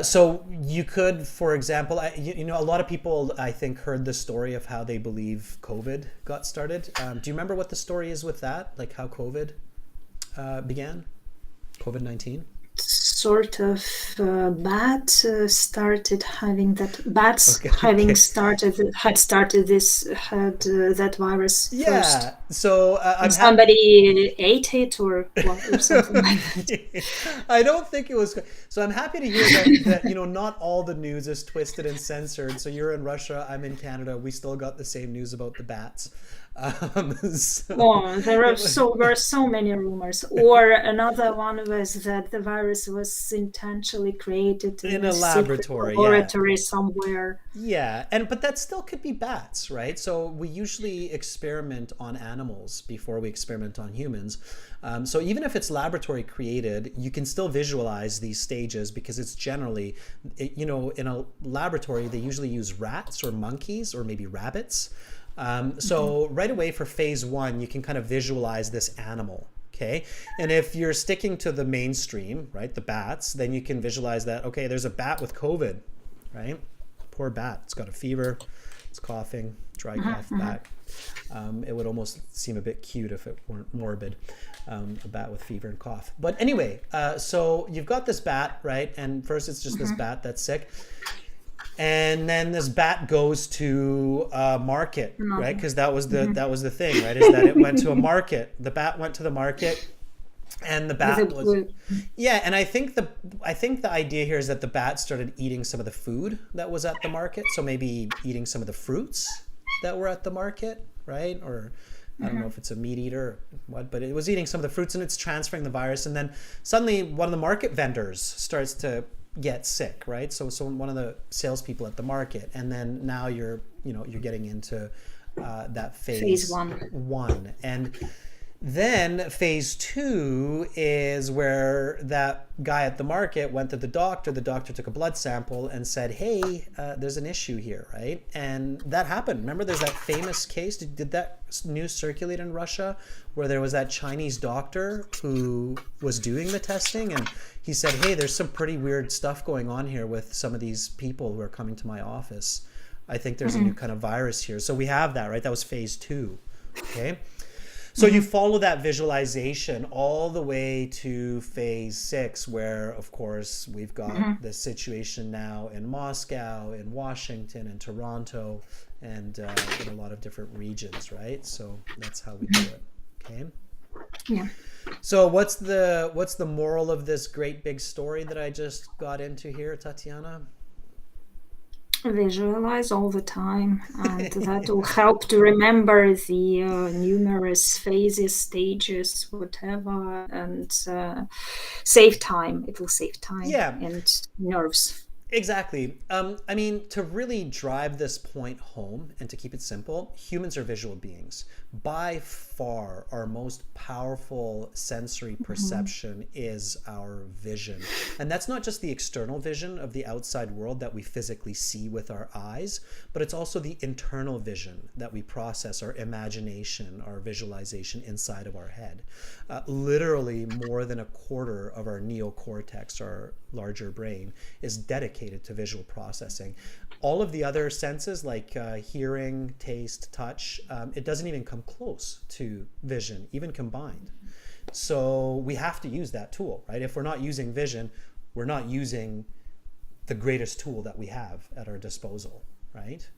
So you could, for example, a lot of people, I think, heard the story of how they believe COVID got started. Do you remember what the story is with that? Like how COVID began? COVID-19? Sort of bats started having that that virus first. So somebody ate it or something like that. I don't think it was. So I'm happy to hear that not all the news is twisted and censored. So you're in Russia, I'm in Canada. We still got the same news about the bats. So Oh, it was were so many rumors. Or another one was that the virus was intentionally created in in a a secret laboratory, yeah. laboratory somewhere. Yeah, and but that still could be bats, right? So we usually experiment on animals before we experiment on humans. So even if it's laboratory created, you can still visualize these stages because it's generally, in a laboratory they usually use rats or monkeys or maybe rabbits. So right away for phase one, you can kind of visualize this animal. Okay. And if you're sticking to the mainstream, right, the bats, then you can visualize that, okay, there's a bat with COVID, right? Poor bat. It's got a fever. It's coughing, dry cough bat. It would almost seem a bit cute if it weren't morbid, a bat with fever and cough. But anyway, so you've got this bat, right? And first it's just this bat that's sick. And then this bat goes to a market, right? Because that was the thing, right? Is that it went to a market. The bat went to the market, and the bat was, yeah. And I think the idea here is that the bat started eating some of the food that was at the market. So maybe eating some of the fruits that were at the market, right? Or I don't know if it's a meat eater or what, but it was eating some of the fruits and it's transferring the virus. And then suddenly one of the market vendors starts to get sick, right? So one of the salespeople at the market, and then now you're getting into that phase one, and then phase two is where that guy at the market went to the doctor. The doctor took a blood sample and said, hey, there's an issue here, right? And that happened. Remember, there's that famous case. Did that news circulate in Russia where there was that Chinese doctor who was doing the testing and he said, hey, there's some pretty weird stuff going on here with some of these people who are coming to my office. I think there's a new kind of virus here. So we have that, right? That was phase two. Okay. So you follow that visualization all the way to phase six, where, of course, we've got the situation now in Moscow, in Washington, in Toronto, and in a lot of different regions, right? So that's how we do it. Okay. Yeah. So what's the moral of this great big story that I just got into here, Tatiana? Visualize all the time, and that will help to remember the numerous phases, stages, whatever, and save time. It will save time and nerves. Exactly. I mean, to really drive this point home and to keep it simple, humans are visual beings. By far, our most powerful sensory perception is our vision. And that's not just the external vision of the outside world that we physically see with our eyes, but it's also the internal vision that we process, our imagination, our visualization inside of our head. Literally more than a quarter of our neocortex, our larger brain, is dedicated to visual processing. All of the other senses like hearing, taste, touch, it doesn't even come close to vision, even combined. So we have to use that tool, right? If we're not using vision, we're not using the greatest tool that we have at our disposal, right?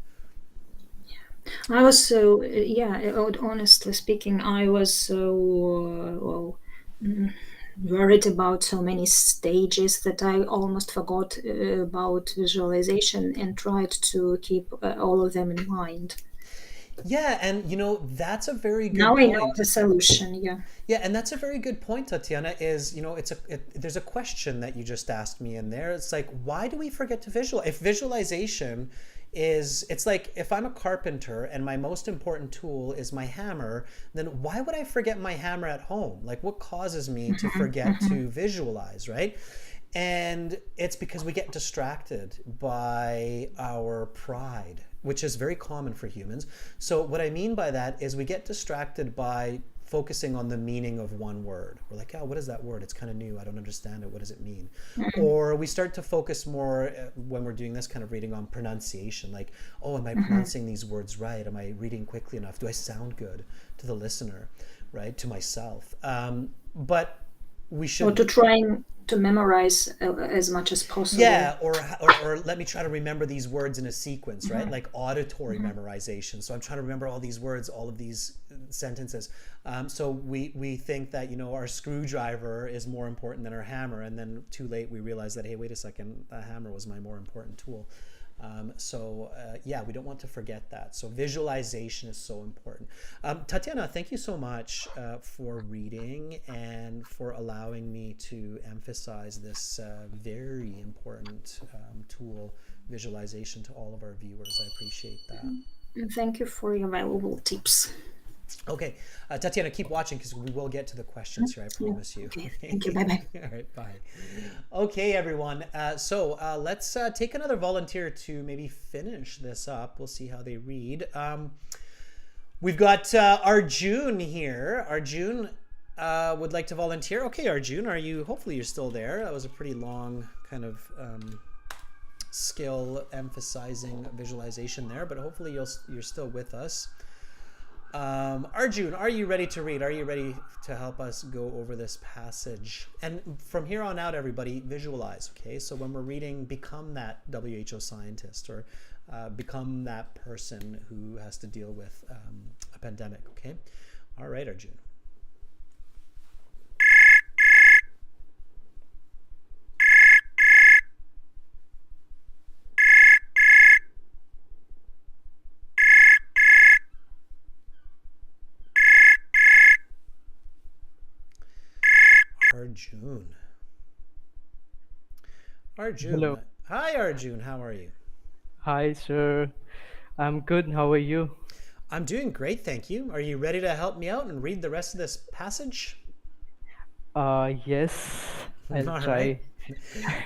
I was so, honestly speaking, I was so, worried about so many stages that I almost forgot about visualization and tried to keep all of them in mind. Yeah, and that's a very good Now I know point. the solution, yeah. Yeah, and that's a very good point, Tatiana, is, there's a question that you just asked me in there. It's like, why do we forget to visualize? If visualization it's like if I'm a carpenter and my most important tool is my hammer, then why would I forget my hammer at home? Like, what causes me to forget to visualize, right? And it's because we get distracted by our pride, which is very common for humans. So what I mean by that is we get distracted by focusing on the meaning of one word. We're like, oh, what is that word? It's kind of new. I don't understand it. What does it mean? Or we start to focus more when we're doing this kind of reading on pronunciation. Like, oh, am I pronouncing these words right? Am I reading quickly enough? Do I sound good to the listener, right? To myself. But we should... Or to trying to memorize as much as possible. Yeah, or let me try to remember these words in a sequence, right? Like auditory memorization. So I'm trying to remember all these words, all of these sentences. So we think that, our screwdriver is more important than our hammer, and then too late we realize that, hey, wait a second, a hammer was my more important tool. Yeah, we don't want to forget that. So visualization is so important. Tatiana, thank you so much for reading and for allowing me to emphasize this very important tool, visualization, to all of our viewers. I appreciate that. And thank you for your valuable tips. Okay, Tatiana, keep watching because we will get to the questions here. I Yeah. promise you. Okay. Thank you. Bye bye. All right, bye. Okay, everyone. Let's take another volunteer to maybe finish this up. We'll see how they read. We've got Arjun here. Arjun would like to volunteer. Okay, Arjun, are you? Hopefully, you're still there. That was a pretty long kind of skill emphasizing visualization there, but hopefully you're still with us. Arjun, are you ready to read? Are you ready to help us go over this passage? And from here on out, everybody, visualize, okay? So when we're reading, become that WHO scientist, or become that person who has to deal with a pandemic, okay? All right, Arjun. Arjun. Arjun. Hello. Hi, Arjun. How are you? Hi, sir. I'm good. How are you? I'm doing great, thank you. Are you ready to help me out and read the rest of this passage? Yes, I'll All try. right.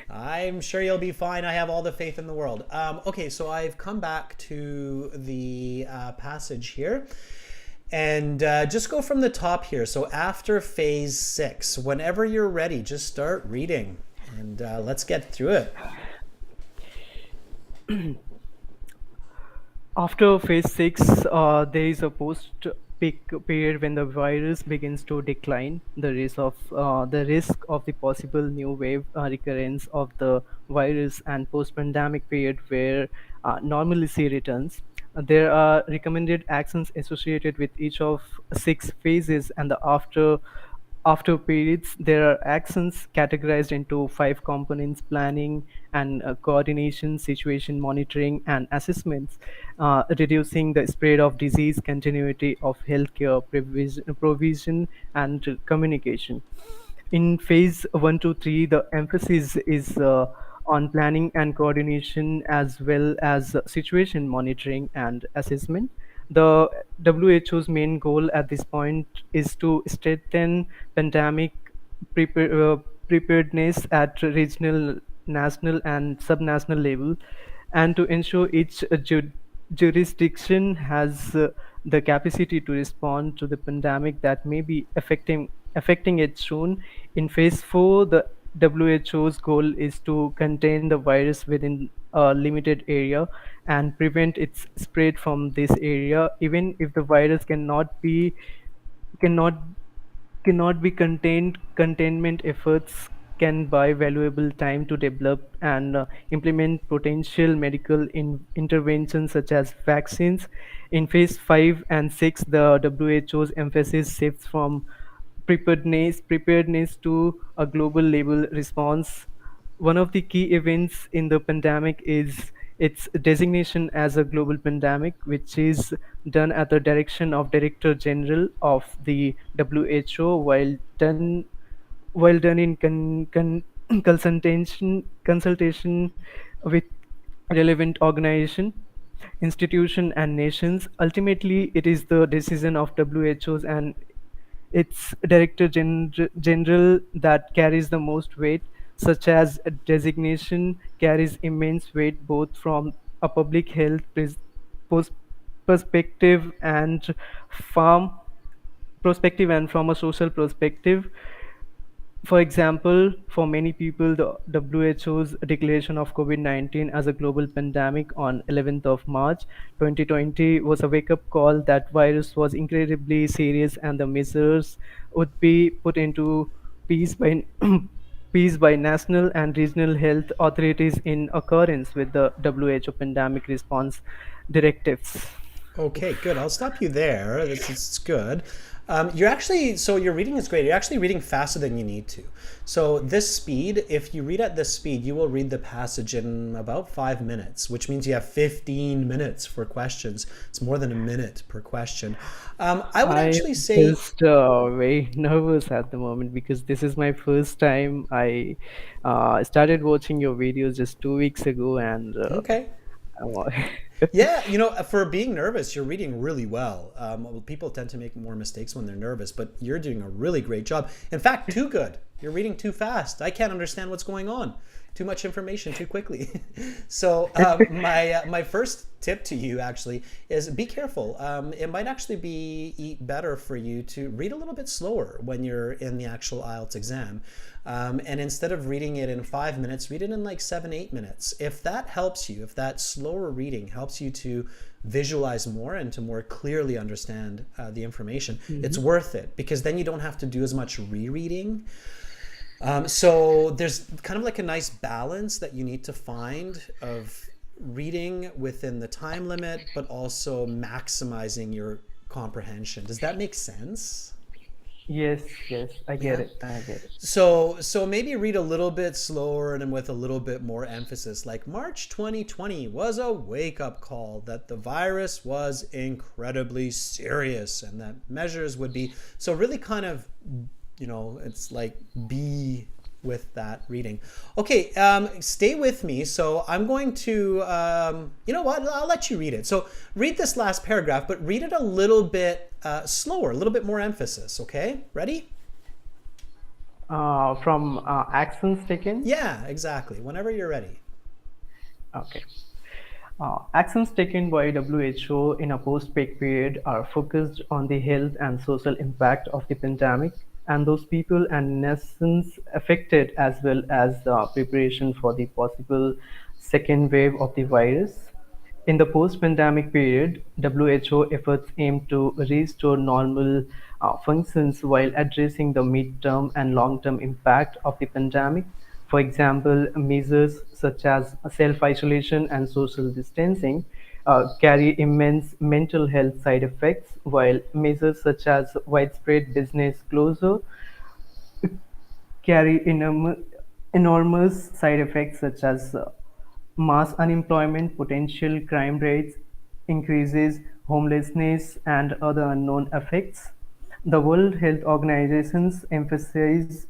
I'm sure you'll be fine. I have all the faith in the world. Okay, so I've come back to the passage here. And just go from the top here. So after phase 6, whenever you're ready, just start reading. And let's get through it. After phase 6, there is a post-peak period when the virus begins to decline. The risk of the possible new wave recurrence of the virus, and post-pandemic period where normalcy returns. There are recommended actions associated with each of 6 phases, and the after periods, there are actions categorized into 5 components: planning and coordination, situation monitoring, and assessments, reducing the spread of disease, continuity of healthcare provision and communication. In phase 1 to 3, the emphasis is on planning and coordination, as well as situation monitoring and assessment. The WHO's main goal at this point is to strengthen pandemic prepare, uh, preparedness at regional, national, and subnational level, and to ensure each jurisdiction has the capacity to respond to the pandemic that may be affecting it soon. In phase 4, the WHO's goal is to contain the virus within a limited area and prevent its spread from this area. Even if the virus cannot cannot be contained, containment efforts can buy valuable time to develop and implement potential medical interventions such as vaccines. In phase 5 and 6, the WHO's emphasis shifts from preparedness to a global level response. One of the key events in the pandemic is its designation as a global pandemic, which is done at the direction of Director General of the WHO, while done in consultation with relevant organization, institution, and nations. Ultimately, it is the decision of WHO's and its General that carries the most weight, such as a designation carries immense weight both from a public health pos- perspective and farm perspective and from a social perspective. For example, for many people, the WHO's declaration of COVID-19 as a global pandemic on 11th of March 2020 was a wake-up call that virus was incredibly serious and the measures would be put into peace by peace by national and regional health authorities in accordance with the WHO pandemic response directives. Okay, good. I'll stop you there. It's good. You're actually, so your reading is great. You're actually reading faster than you need to. So this speed, if you read at this speed, you will read the passage in about 5 minutes, which means you have 15 minutes for questions. It's more than a minute per question. I would I actually am say, just very nervous at the moment because this is my first time. I started watching your videos just 2 weeks ago, and okay. I'm- Yeah, for being nervous, you're reading really well. People tend to make more mistakes when they're nervous, but you're doing a really great job. In fact, too good. You're reading too fast. I can't understand what's going on. Too much information too quickly. So my first tip to you actually is be careful. It might actually be better for you to read a little bit slower when you're in the actual IELTS exam. And instead of reading it in 5 minutes, read it in like 7, 8 minutes. If that helps you, if that slower reading helps you to visualize more and to more clearly understand the information, it's Mhm. worth it because then you don't have to do as much rereading. So there's kind of like a nice balance that you need to find of reading within the time limit, but also maximizing your comprehension. Does that make sense? Yes, yes, I get Yeah. it. I get it. So maybe read a little bit slower and with a little bit more emphasis. Like March 2020 was a wake-up call that the virus was incredibly serious and that measures would be so really kind of it's like be with that reading. Okay, stay with me. So I'm going to, you know what? I'll let you read it. So read this last paragraph, but read it a little bit slower, a little bit more emphasis. Okay, ready? From actions taken. Yeah, exactly. Whenever you're ready. Okay. Actions taken by WHO in a post-peak period are focused on the health and social impact of the pandemic and those people and nations affected, as well as the preparation for the possible second wave of the virus. In the post-pandemic period, WHO efforts aim to restore normal functions while addressing the mid-term and long-term impact of the pandemic. For example, measures such as self-isolation and social distancing carry immense mental health side effects, while measures such as widespread business closure carry enormous side effects such as mass unemployment, potential crime rates, increases homelessness, and other unknown effects. The World Health Organization's emphasis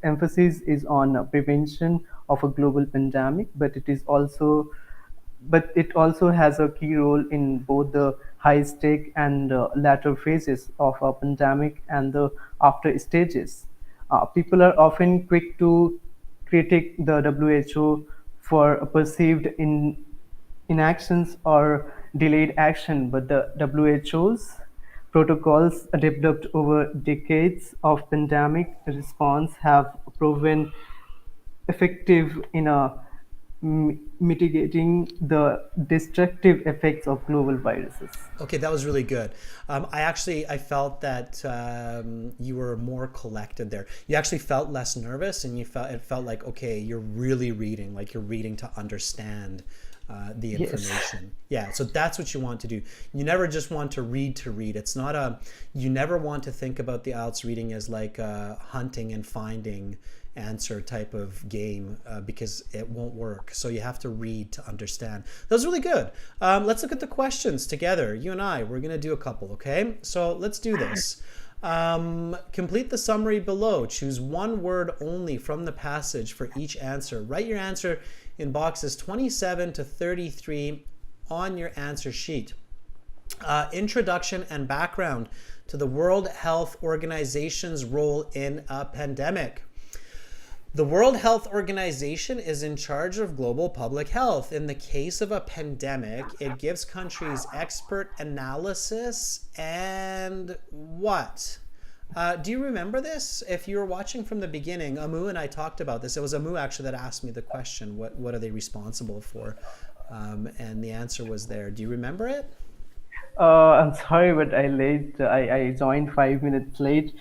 is on prevention of a global pandemic, but it also has a key role in both the high stake and latter phases of a pandemic and the after stages. People are often quick to critique the WHO for perceived inactions or delayed action, but the WHO's protocols developed over decades of pandemic response have proven effective in mitigating the destructive effects of global viruses. Okay, that was really good. I felt that you were more collected there. You actually felt less nervous, and it felt like okay, you're really reading, like you're reading to understand the Yes. information. Yeah, so that's what you want to do. You never just want to read to read. It's not a. You never want to think about the IELTS reading as like a hunting and finding answer type of game because it won't work. So you have to read to understand. That was really good. Let's look at the questions together. You and I, we're going to do a couple, okay? So let's do this. Complete the summary below. Choose one word only from the passage for each answer. Write your answer in boxes 27 to 33 on your answer sheet. Introduction and background to the World Health Organization's role in a pandemic. The World Health Organization is in charge of global public health. In the case of a pandemic, it gives countries expert analysis and what? Do you remember this? If you were watching from the beginning, Amu and I talked about this. It was Amu actually that asked me the question, what are they responsible for? And the answer was there. Do you remember it? I'm sorry, but I joined 5 minutes late.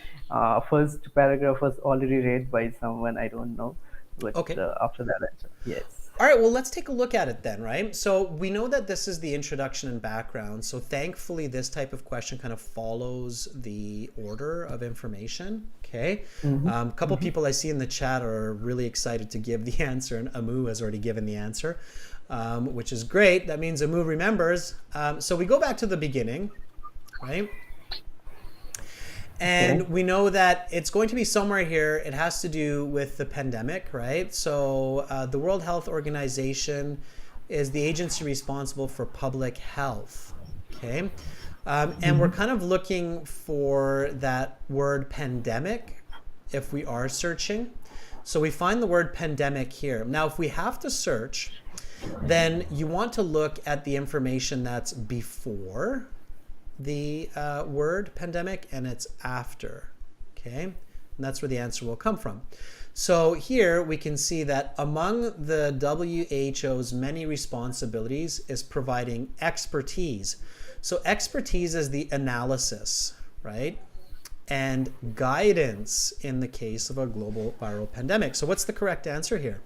First paragraph was already read by someone I don't know, but Okay. after that, yes. All right, well, let's take a look at it then, right? So we know that this is the introduction and background. So thankfully, this type of question kind of follows the order of information. Okay. A couple people I see in the chat are really excited to give the answer, and Amu has already given the answer, which is great. That means Amu remembers. So we go back to the beginning, right? And we know that it's going to be somewhere here. It has to do with the pandemic, right? So the World Health Organization is the agency responsible for public health, okay? And we're kind of looking for that word pandemic if we are searching. So we find the word pandemic here. Now, if we have to search, then you want to look at the information that's before the word pandemic and it's after, okay? And that's where the answer will come from. So here we can see that among the WHO's many responsibilities is providing expertise. So expertise is the analysis, right? And guidance in the case of a global viral pandemic. So what's the correct answer here?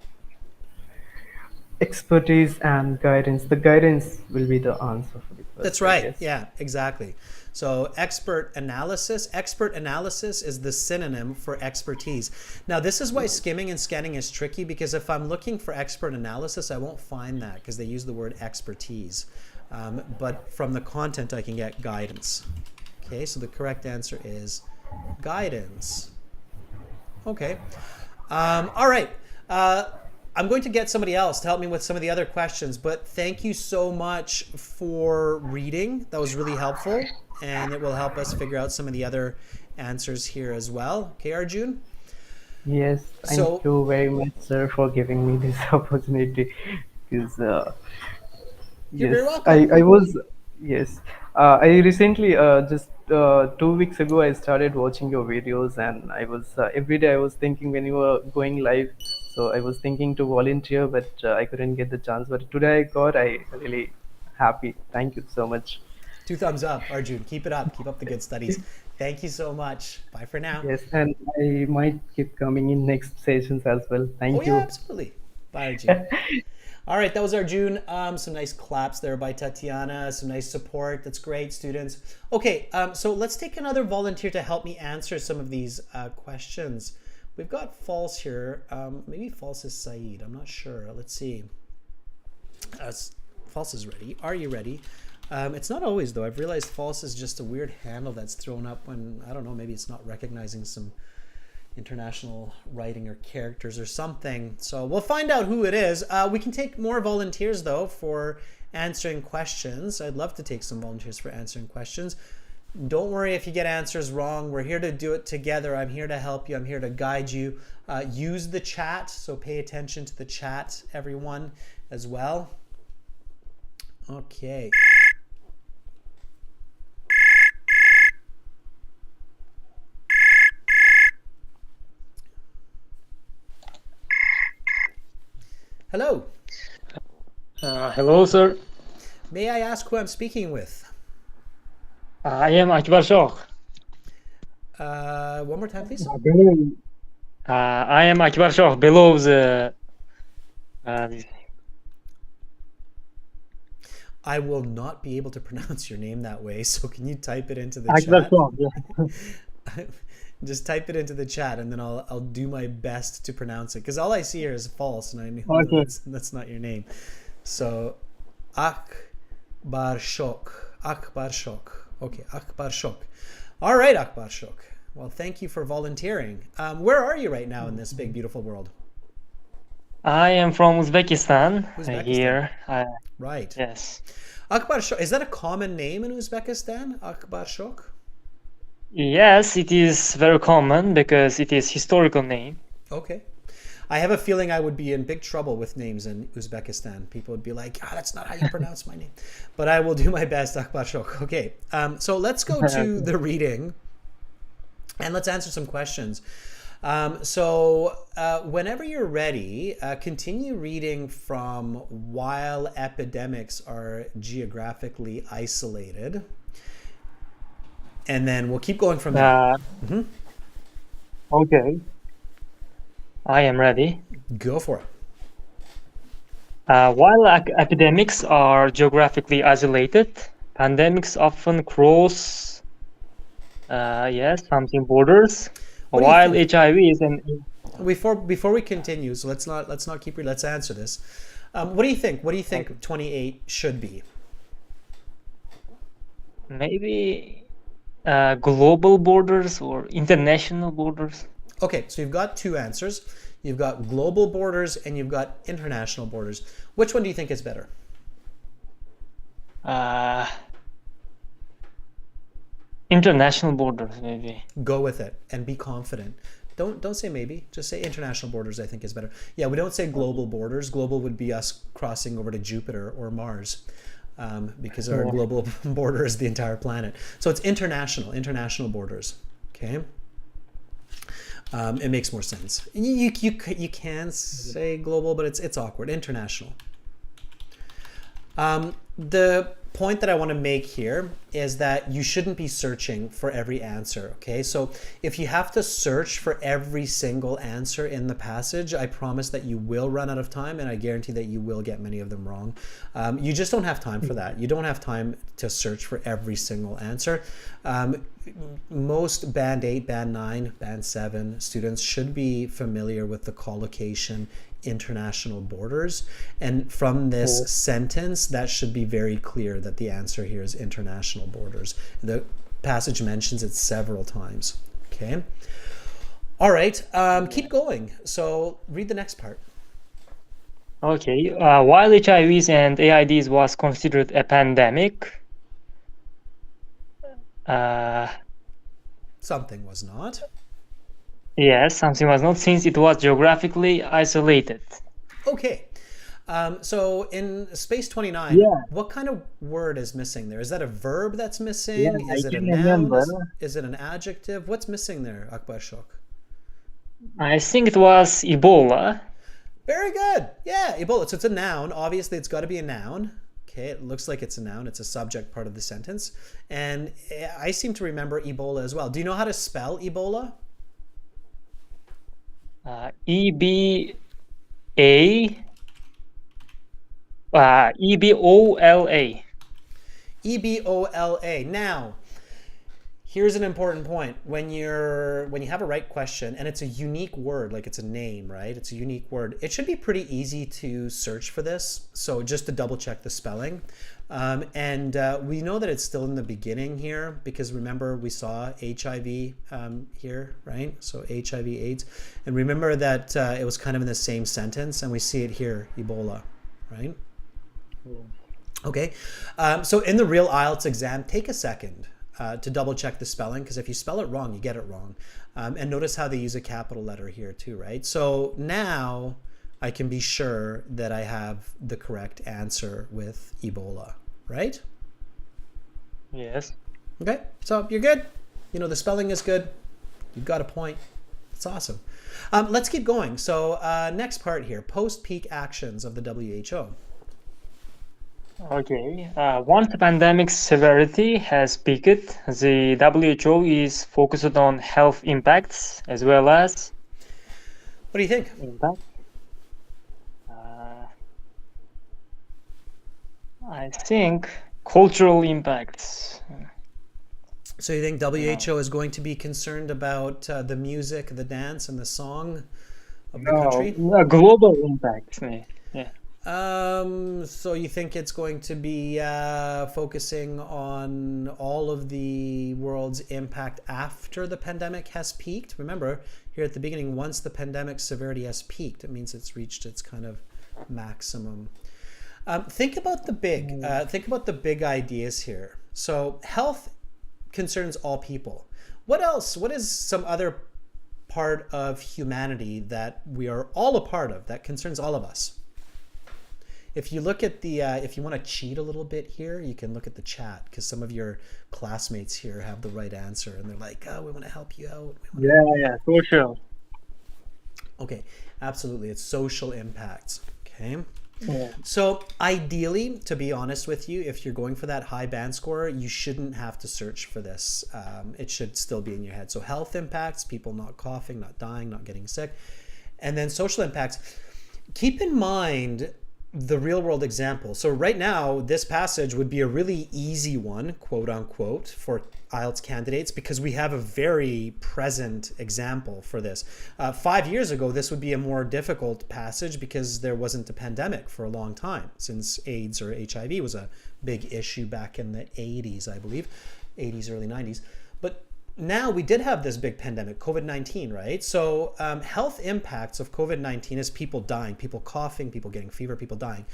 Expertise and guidance. The guidance will be the answer for the first. That's right. Yeah, exactly. So expert analysis is the synonym for expertise. Now, this is why skimming and scanning is tricky, because if I'm looking for expert analysis, I won't find that because they use the word expertise. But from the content, I can get guidance. Okay, so the correct answer is guidance. Okay. All right. I'm going to get somebody else to help me with some of the other questions, but thank you so much for reading. That was really helpful, and it will help us figure out some of the other answers here as well. Okay, Arjun? Yes, thank you very much, sir, for giving me this opportunity. Because You're very yes, welcome. I was yes. I recently just 2 weeks ago I started watching your videos, and I was every day I was thinking when you were going live. So I was thinking to volunteer, but I couldn't get the chance. But today I got. I really happy. Thank you so much. 2 thumbs up, Arjun. Keep it up. Keep up the good studies. Thank you so much. Bye for now. Yes, and I might keep coming in next sessions as well. Thank Yeah, you. absolutely. Bye, Arjun. All right, that was Arjun. Some nice claps there by Tatiana. Some nice support. That's great, students. Okay, so let's take another volunteer to help me answer some of these questions. We've got false here. Maybe false is Saeed. I'm not sure. Let's see. False is ready. Are you ready? It's not always, though. I've realized false is just a weird handle that's thrown up when, I don't know, maybe it's not recognizing some international writing or characters or something. So we'll find out who it is. We can take more volunteers, though, for answering questions. I'd love to take some volunteers for answering questions. Don't worry if you get answers wrong. We're here to do it together. I'm here to help you. I'm here to guide you. Use the chat, so pay attention to the chat, everyone, as well. Okay. Hello. Hello, sir. May I ask who I'm speaking with? I am Akbar Shah. One more time, please. I am Akbar Shah. Below the. I will not be able to pronounce your name that way, so can you type it into the Akbar chat? Shah. Yeah. Just type it into the chat, and then I'll do my best to pronounce it, because all I see here is false, and I know Okay. that's not your name. So, Akbar Shok. Akbar Shok. Okay, Akbar Shok. All right, Akbar Shok. Well, thank you for volunteering. Where are you right now in this big, beautiful world? I am from Uzbekistan. Uzbekistan. Here. Right. Yes. Akbar Shok. Is that a common name in Uzbekistan? Akbar Shok? Yes, it is very common because it is historical name. Okay. I have a feeling I would be in big trouble with names in Uzbekistan. People would be like, that's not how you pronounce my name. But I will do my best, Akbar Shok. Okay, so let's go to the reading and let's answer some questions. Whenever you're ready, continue reading from while epidemics are geographically isolated. And then we'll keep going from there. Okay. I am ready. Go for it. While epidemics are geographically isolated, pandemics often cross, something borders. What do you While think? HIV is an Before we continue, so let's not keep. Let's answer this. What do you think? What do you okay, think 28 should be? maybe global borders or international borders. Okay, so you've got two answers. You've got global borders and you've got international borders. Which one do you think is better? Uh, International borders, maybe. Go with it and be confident. Don't say maybe. Just say international borders. I think is better. Yeah, we don't say global borders. Global would be us crossing over to Jupiter or Mars, because our Yeah. global border is the entire planet. So it's international borders. Okay. It makes more sense. You can say global, but it's awkward. International. The point that I want to make here is that you shouldn't be searching for every answer, okay? So if you have to search for every single answer in the passage, I promise that you will run out of time, and I guarantee that you will get many of them wrong. You just don't have time for that. You don't have time to search for every single answer. Most Band 8, Band 9, Band 7 students should be familiar with the collocation international borders, and from this sentence that should be very clear that the answer here is international borders. The passage mentions it several times. Okay, all right, keep going. So read the next part. Okay. While HIVs and AIDS was considered a pandemic, Something was not. yes, something was not since it was geographically isolated. Okay. So in space 29, Yeah, what kind of word is missing there? Is that a verb that's missing? yeah, I Is it a can noun? remember. Is it an adjective? What's missing there, Akbar Shok? I think it was Ebola. Very good. Yeah, Ebola. So it's a noun. Obviously, it's got to be a noun. Okay, it looks like it's a noun. It's a subject part of the sentence. And I seem to remember Ebola as well. Do you know how to spell Ebola? EBA, EBOLA. Ebola. Now, here's an important point. When you have a right question and it's a unique word, like it's a name, right? It's a unique word. It should be pretty easy to search for this. So just to double check the spelling. And we know that it's still in the beginning here because remember we saw HIV here, right? So HIV AIDS. And remember that it was kind of in the same sentence and we see it here, Ebola, right? Okay. So in the real IELTS exam, take a second to double check the spelling, because if you spell it wrong, you get it wrong. And notice how they use a capital letter here too, right? So now I can be sure that I have the correct answer with Ebola, right? Yes. Okay, so you're good. You know, the spelling is good. You've got a point. It's awesome. Let's keep going. So next part here, post-peak actions of the WHO. Okay. Once the pandemic's severity has peaked, the WHO is focused on health impacts as well as What do you think? impact. I think cultural impacts. So you think WHO is going to be concerned about the music, the dance, and the song of the country? Global impacts. Yeah. So you think it's going to be focusing on all of the world's impact after the pandemic has peaked? Remember, here at the beginning, once the pandemic severity has peaked, it means it's reached its kind of maximum. Think about the big ideas here. So health concerns all people. What else? What is some other part of humanity that we are all a part of that concerns all of us? If you look at the, if you want to cheat a little bit here, you can look at the chat because some of your classmates here have the right answer and they're like, oh, we want to help you out. Yeah, for sure. Okay, absolutely. It's social impacts. Okay. Yeah. So ideally, to be honest with you, if you're going for that high band score, you shouldn't have to search for this. It should still be in your head. So health impacts, people not coughing, not dying, not getting sick. And then social impacts. Keep in mind, the real world example. So right now, this passage would be a really easy one, quote unquote, for IELTS candidates because we have a very present example for this. 5 years ago, this would be a more difficult passage because there wasn't a pandemic for a long time, since AIDS or HIV was a big issue back in the 80s, I believe, 80s, early 90s. But now we did have this big pandemic, COVID-19, right? So health impacts of COVID-19 is people dying, people coughing, people getting fever, people dying.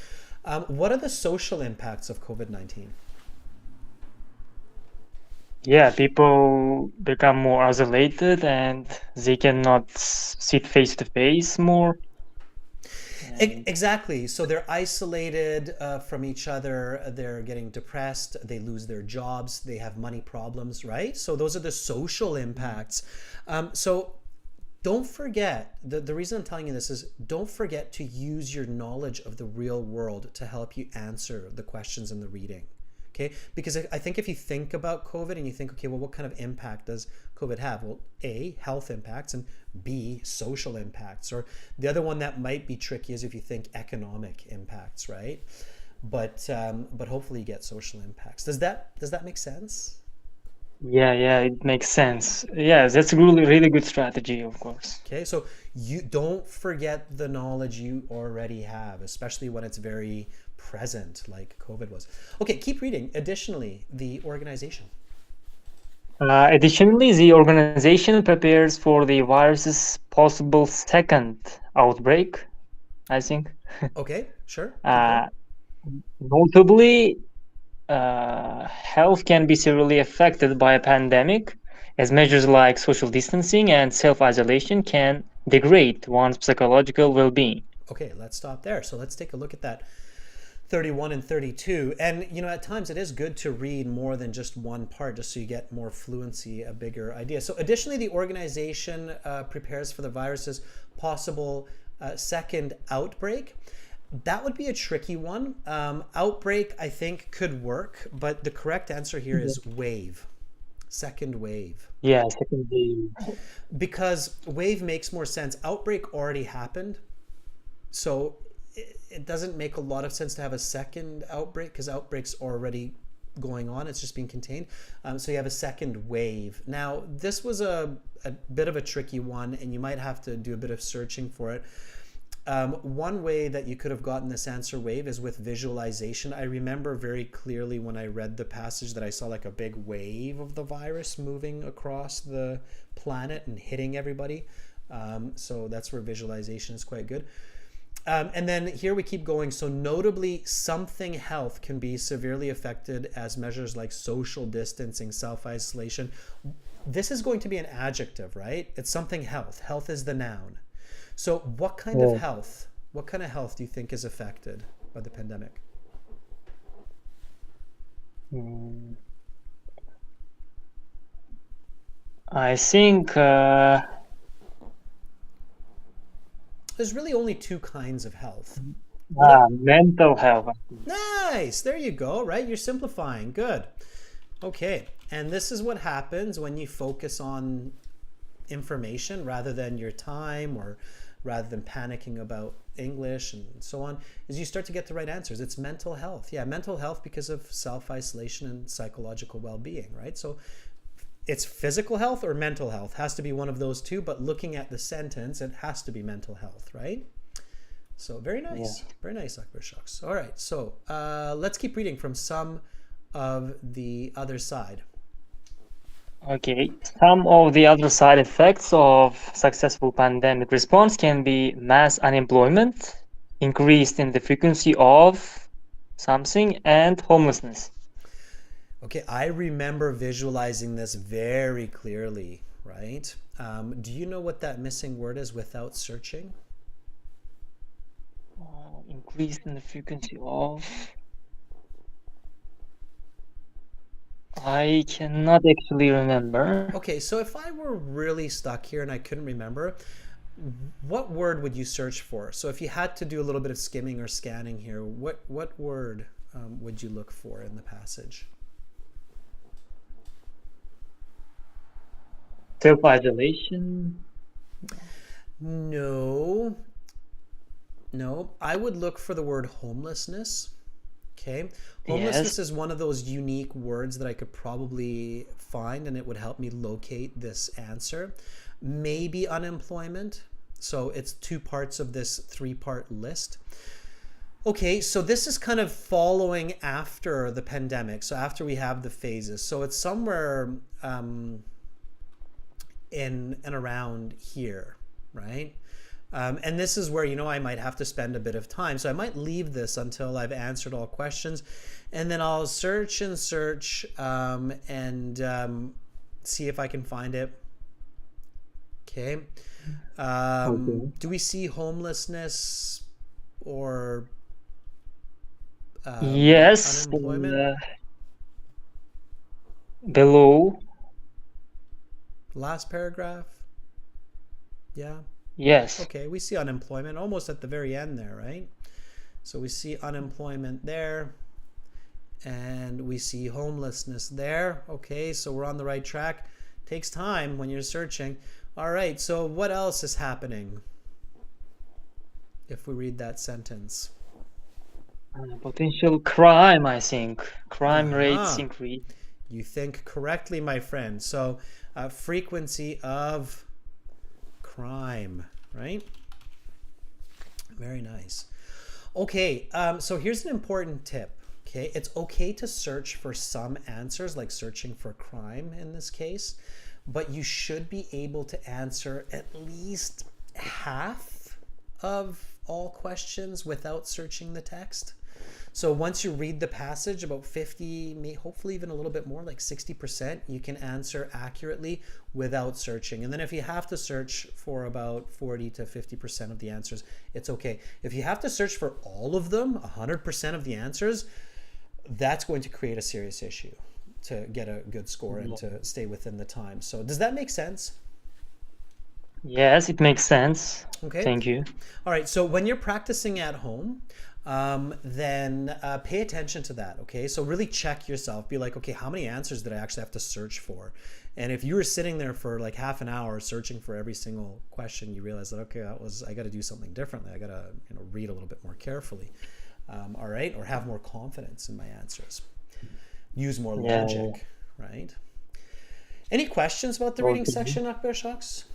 What are the social impacts of COVID-19? Yeah, people become more isolated and they cannot sit face to face more. And Exactly. So they're isolated from each other. They're getting depressed. They lose their jobs. They have money problems, right? So those are the social impacts. So don't forget, the reason I'm telling you this is don't forget to use your knowledge of the real world to help you answer the questions in the reading. Okay, because I think if you think about COVID and you think, okay, well, what kind of impact does COVID have? Well, A, health impacts, and B, social impacts. Or the other one that might be tricky is if you think economic impacts, right? But hopefully you get social impacts. Does that make sense? yeah, it makes sense. Yeah, that's a really good strategy, of course. Okay, so you don't forget the knowledge you already have, especially when it's very present like COVID was. Okay, keep reading. Additionally, the organization. Additionally, the organization prepares for the virus's possible second outbreak, I think. Okay, sure. Keep going. Uh, Notably, health can be severely affected by a pandemic, as measures like social distancing and self-isolation can degrade one's psychological well-being. Okay, let's stop there. So let's take a look at that 31 and 32. And, at times it is good to read more than just one part just so you get more fluency, a bigger idea. So additionally, the organization prepares for the virus's possible second outbreak. That would be a tricky one. Outbreak, I think, could work, but the correct answer here is wave. Second wave. Yeah, second wave. Because wave makes more sense. Outbreak already happened. So it doesn't make a lot of sense to have a second outbreak because outbreak's already going on. It's just being contained. So you have a second wave. Now, this was a bit of a tricky one, and you might have to do a bit of searching for it. One way that you could have gotten this answer wave is with visualization. I remember very clearly when I read the passage that I saw like a big wave of the virus moving across the planet and hitting everybody. So that's where visualization is quite good. And then here we keep going. So notably, something health can be severely affected as measures like social distancing, self-isolation. This is going to be an adjective, right? It's something health. Health is the noun. So what kind of health? What kind of health do you think is affected by the pandemic? I think There's really only two kinds of health. mental health. Nice. There you go, right? You're simplifying. Good. Okay. And this is what happens when you focus on information rather than your time or rather than panicking about English and so on, is you start to get the right answers. It's mental health. Yeah, mental health because of self-isolation and psychological well-being, right? So it's physical health or mental health. Has to be one of those two, but looking at the sentence, it has to be mental health, right? So very nice. Yeah. Very nice, Akbar Shaks. All right, so let's keep reading from some of the other side. Okay, some of the other side effects of successful pandemic response can be mass unemployment, increase in the frequency of something, and homelessness. Okay, I remember visualizing this very clearly, right? Do you know what that missing word is without searching? Increase in the frequency of... I cannot actually remember. Okay, so if I were really stuck here and I couldn't remember, what word would you search for? So if you had to do a little bit of skimming or scanning here, what word would you look for in the passage? Self-isolation. No. No, I would look for the word homelessness. Okay. Yes. Homelessness is one of those unique words that I could probably find and it would help me locate this answer. Maybe unemployment. So it's two parts of this three-part list. Okay, so this is kind of following after the pandemic. So after we have the phases. So it's somewhere in and around here, right? And this is where, I might have to spend a bit of time. So I might leave this until I've answered all questions. And then I'll search and search and see if I can find it. Okay. Do we see homelessness or Yes. unemployment? Below. Last paragraph? Yeah. Yes. Okay, we see unemployment almost at the very end there, right? So we see unemployment there and we see homelessness there. Okay, so we're on the right track. Takes time when you're searching. All right, so what else is happening if we read that sentence? Potential crime, I think. Crime rates Uh-huh. increase. You think correctly, my friend. So frequency of crime, right? Very nice. Okay, so here's an important tip. Okay, it's okay to search for some answers, like searching for crime in this case, but you should be able to answer at least half of all questions without searching the text. So once you read the passage, about 50, hopefully even a little bit more, like 60%, you can answer accurately without searching. And then if you have to search for about 40 to 50% of the answers, it's okay. If you have to search for all of them, 100% of the answers, that's going to create a serious issue to get a good score and to stay within the time. So does that make sense? Yes, it makes sense. Okay. Thank you. All right. So when you're practicing at home, then pay attention to that. Okay. So really check yourself. Be like, okay, how many answers did I actually have to search for? And if you were sitting there for like half an hour searching for every single question, you realize that, okay, I got to do something differently. I got to, read a little bit more carefully. All right. Or have more confidence in my answers. Use more logic, right? Any questions about the reading section, Akbar Shaks?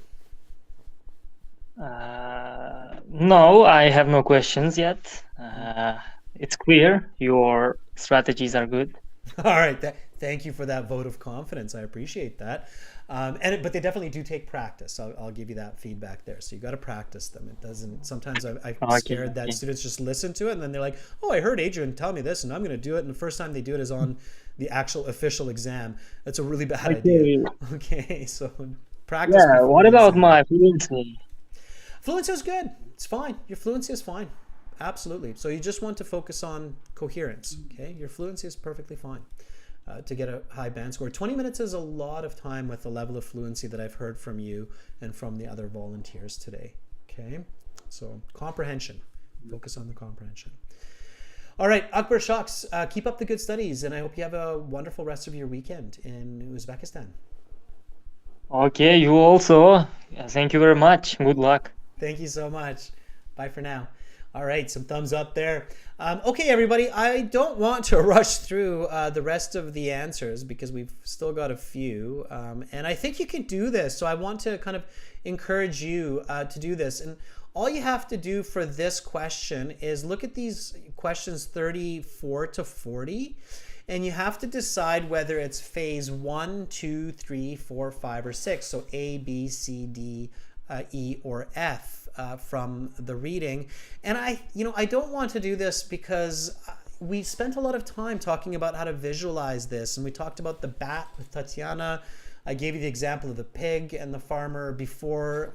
No, I have no questions yet. It's clear. Your strategies are good. All right. Thank you for that vote of confidence. I appreciate that. But they definitely do take practice. I'll give you that feedback there. So you got to practice them. It doesn't. Sometimes I'm scared that students just listen to it and then they're like, "Oh, I heard Adrian tell me this, and I'm going to do it." And the first time they do it is on the actual official exam. That's a really bad idea. Okay. So practice. Yeah. What about my fluency? Fluency is good. It's fine. Your fluency is fine. Absolutely. So you just want to focus on coherence. Okay. Your fluency is perfectly fine. To get a high band score. 20 minutes is a lot of time with the level of fluency that I've heard from you and from the other volunteers today. Okay, so comprehension. Focus on the comprehension. All right, Akbar Shaks, keep up the good studies and I hope you have a wonderful rest of your weekend in Uzbekistan. Okay, you also. Thank you very much. Good luck. Thank you so much. Bye for now. All right, some thumbs up there. Okay, everybody, I don't want to rush through the rest of the answers because we've still got a few. And I think you can do this. So I want to kind of encourage you to do this. And all you have to do for this question is look at these questions 34 to 40. And you have to decide whether it's phase 1, 2, 3, 4, 5, or 6. So A, B, C, D, E, or F. From the reading. And I don't want to do this because we spent a lot of time talking about how to visualize this, and we talked about the bat with Tatiana. I gave you the example of the pig and the farmer before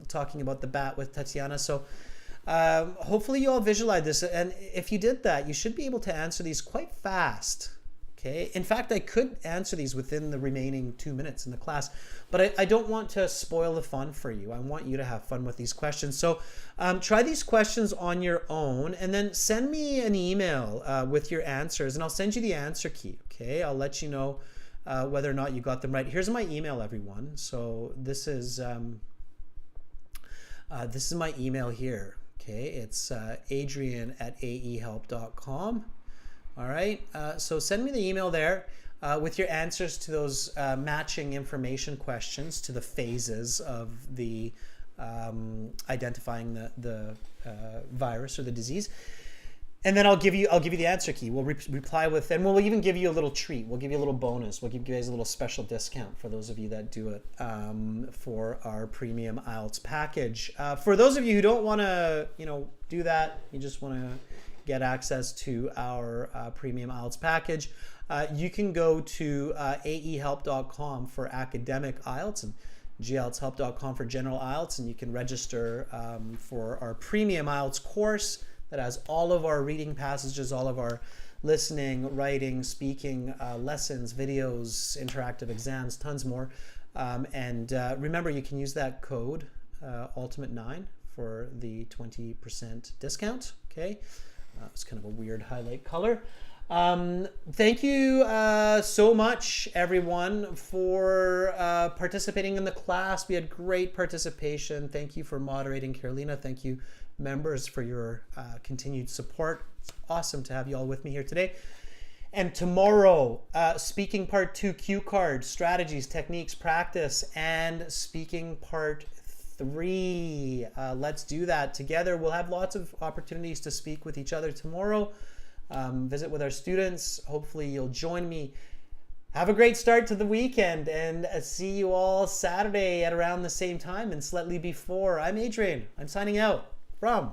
talking about the bat with Tatiana. So hopefully you all visualize this, and if you did that, you should be able to answer these quite fast. Okay. In fact, I could answer these within the remaining 2 minutes in the class, but I don't want to spoil the fun for you. I want you to have fun with these questions. So try these questions on your own and then send me an email with your answers and I'll send you the answer key. Okay. I'll let you know whether or not you got them right. Here's my email, everyone. So this is my email here. Okay, it's adrian@aehelp.com. All right, so send me the email there with your answers to those matching information questions to the phases of the identifying the virus or the disease. And then I'll give you the answer key. We'll reply with, and we'll even give you a little treat. We'll give you a little bonus. We'll give you guys a little special discount for those of you that do it for our premium IELTS package. For those of you who don't want to, do that, you just want to get access to our premium IELTS package, you can go to aehelp.com for academic IELTS and gltshelp.com for general IELTS, and you can register for our premium IELTS course that has all of our reading passages, all of our listening, writing, speaking lessons, videos, interactive exams, tons more. And remember, you can use that code Ultimate9 for the 20% discount. Okay, it's kind of a weird highlight color. Thank you so much, everyone, for participating in the class. We had great participation. Thank you for moderating, Carolina. Thank you, members, for your continued support. It's awesome to have you all with me here today. And tomorrow, speaking part 2, cue cards, strategies, techniques, practice, and speaking part 3. Let's do that together. We'll have lots of opportunities to speak with each other tomorrow. Visit with our students. Hopefully you'll join me. Have a great start to the weekend, and see you all Saturday at around the same time and slightly before. I'm Adrian. I'm signing out from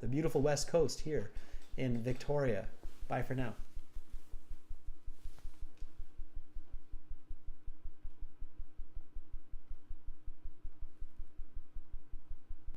the beautiful West Coast here in Victoria. Bye for now.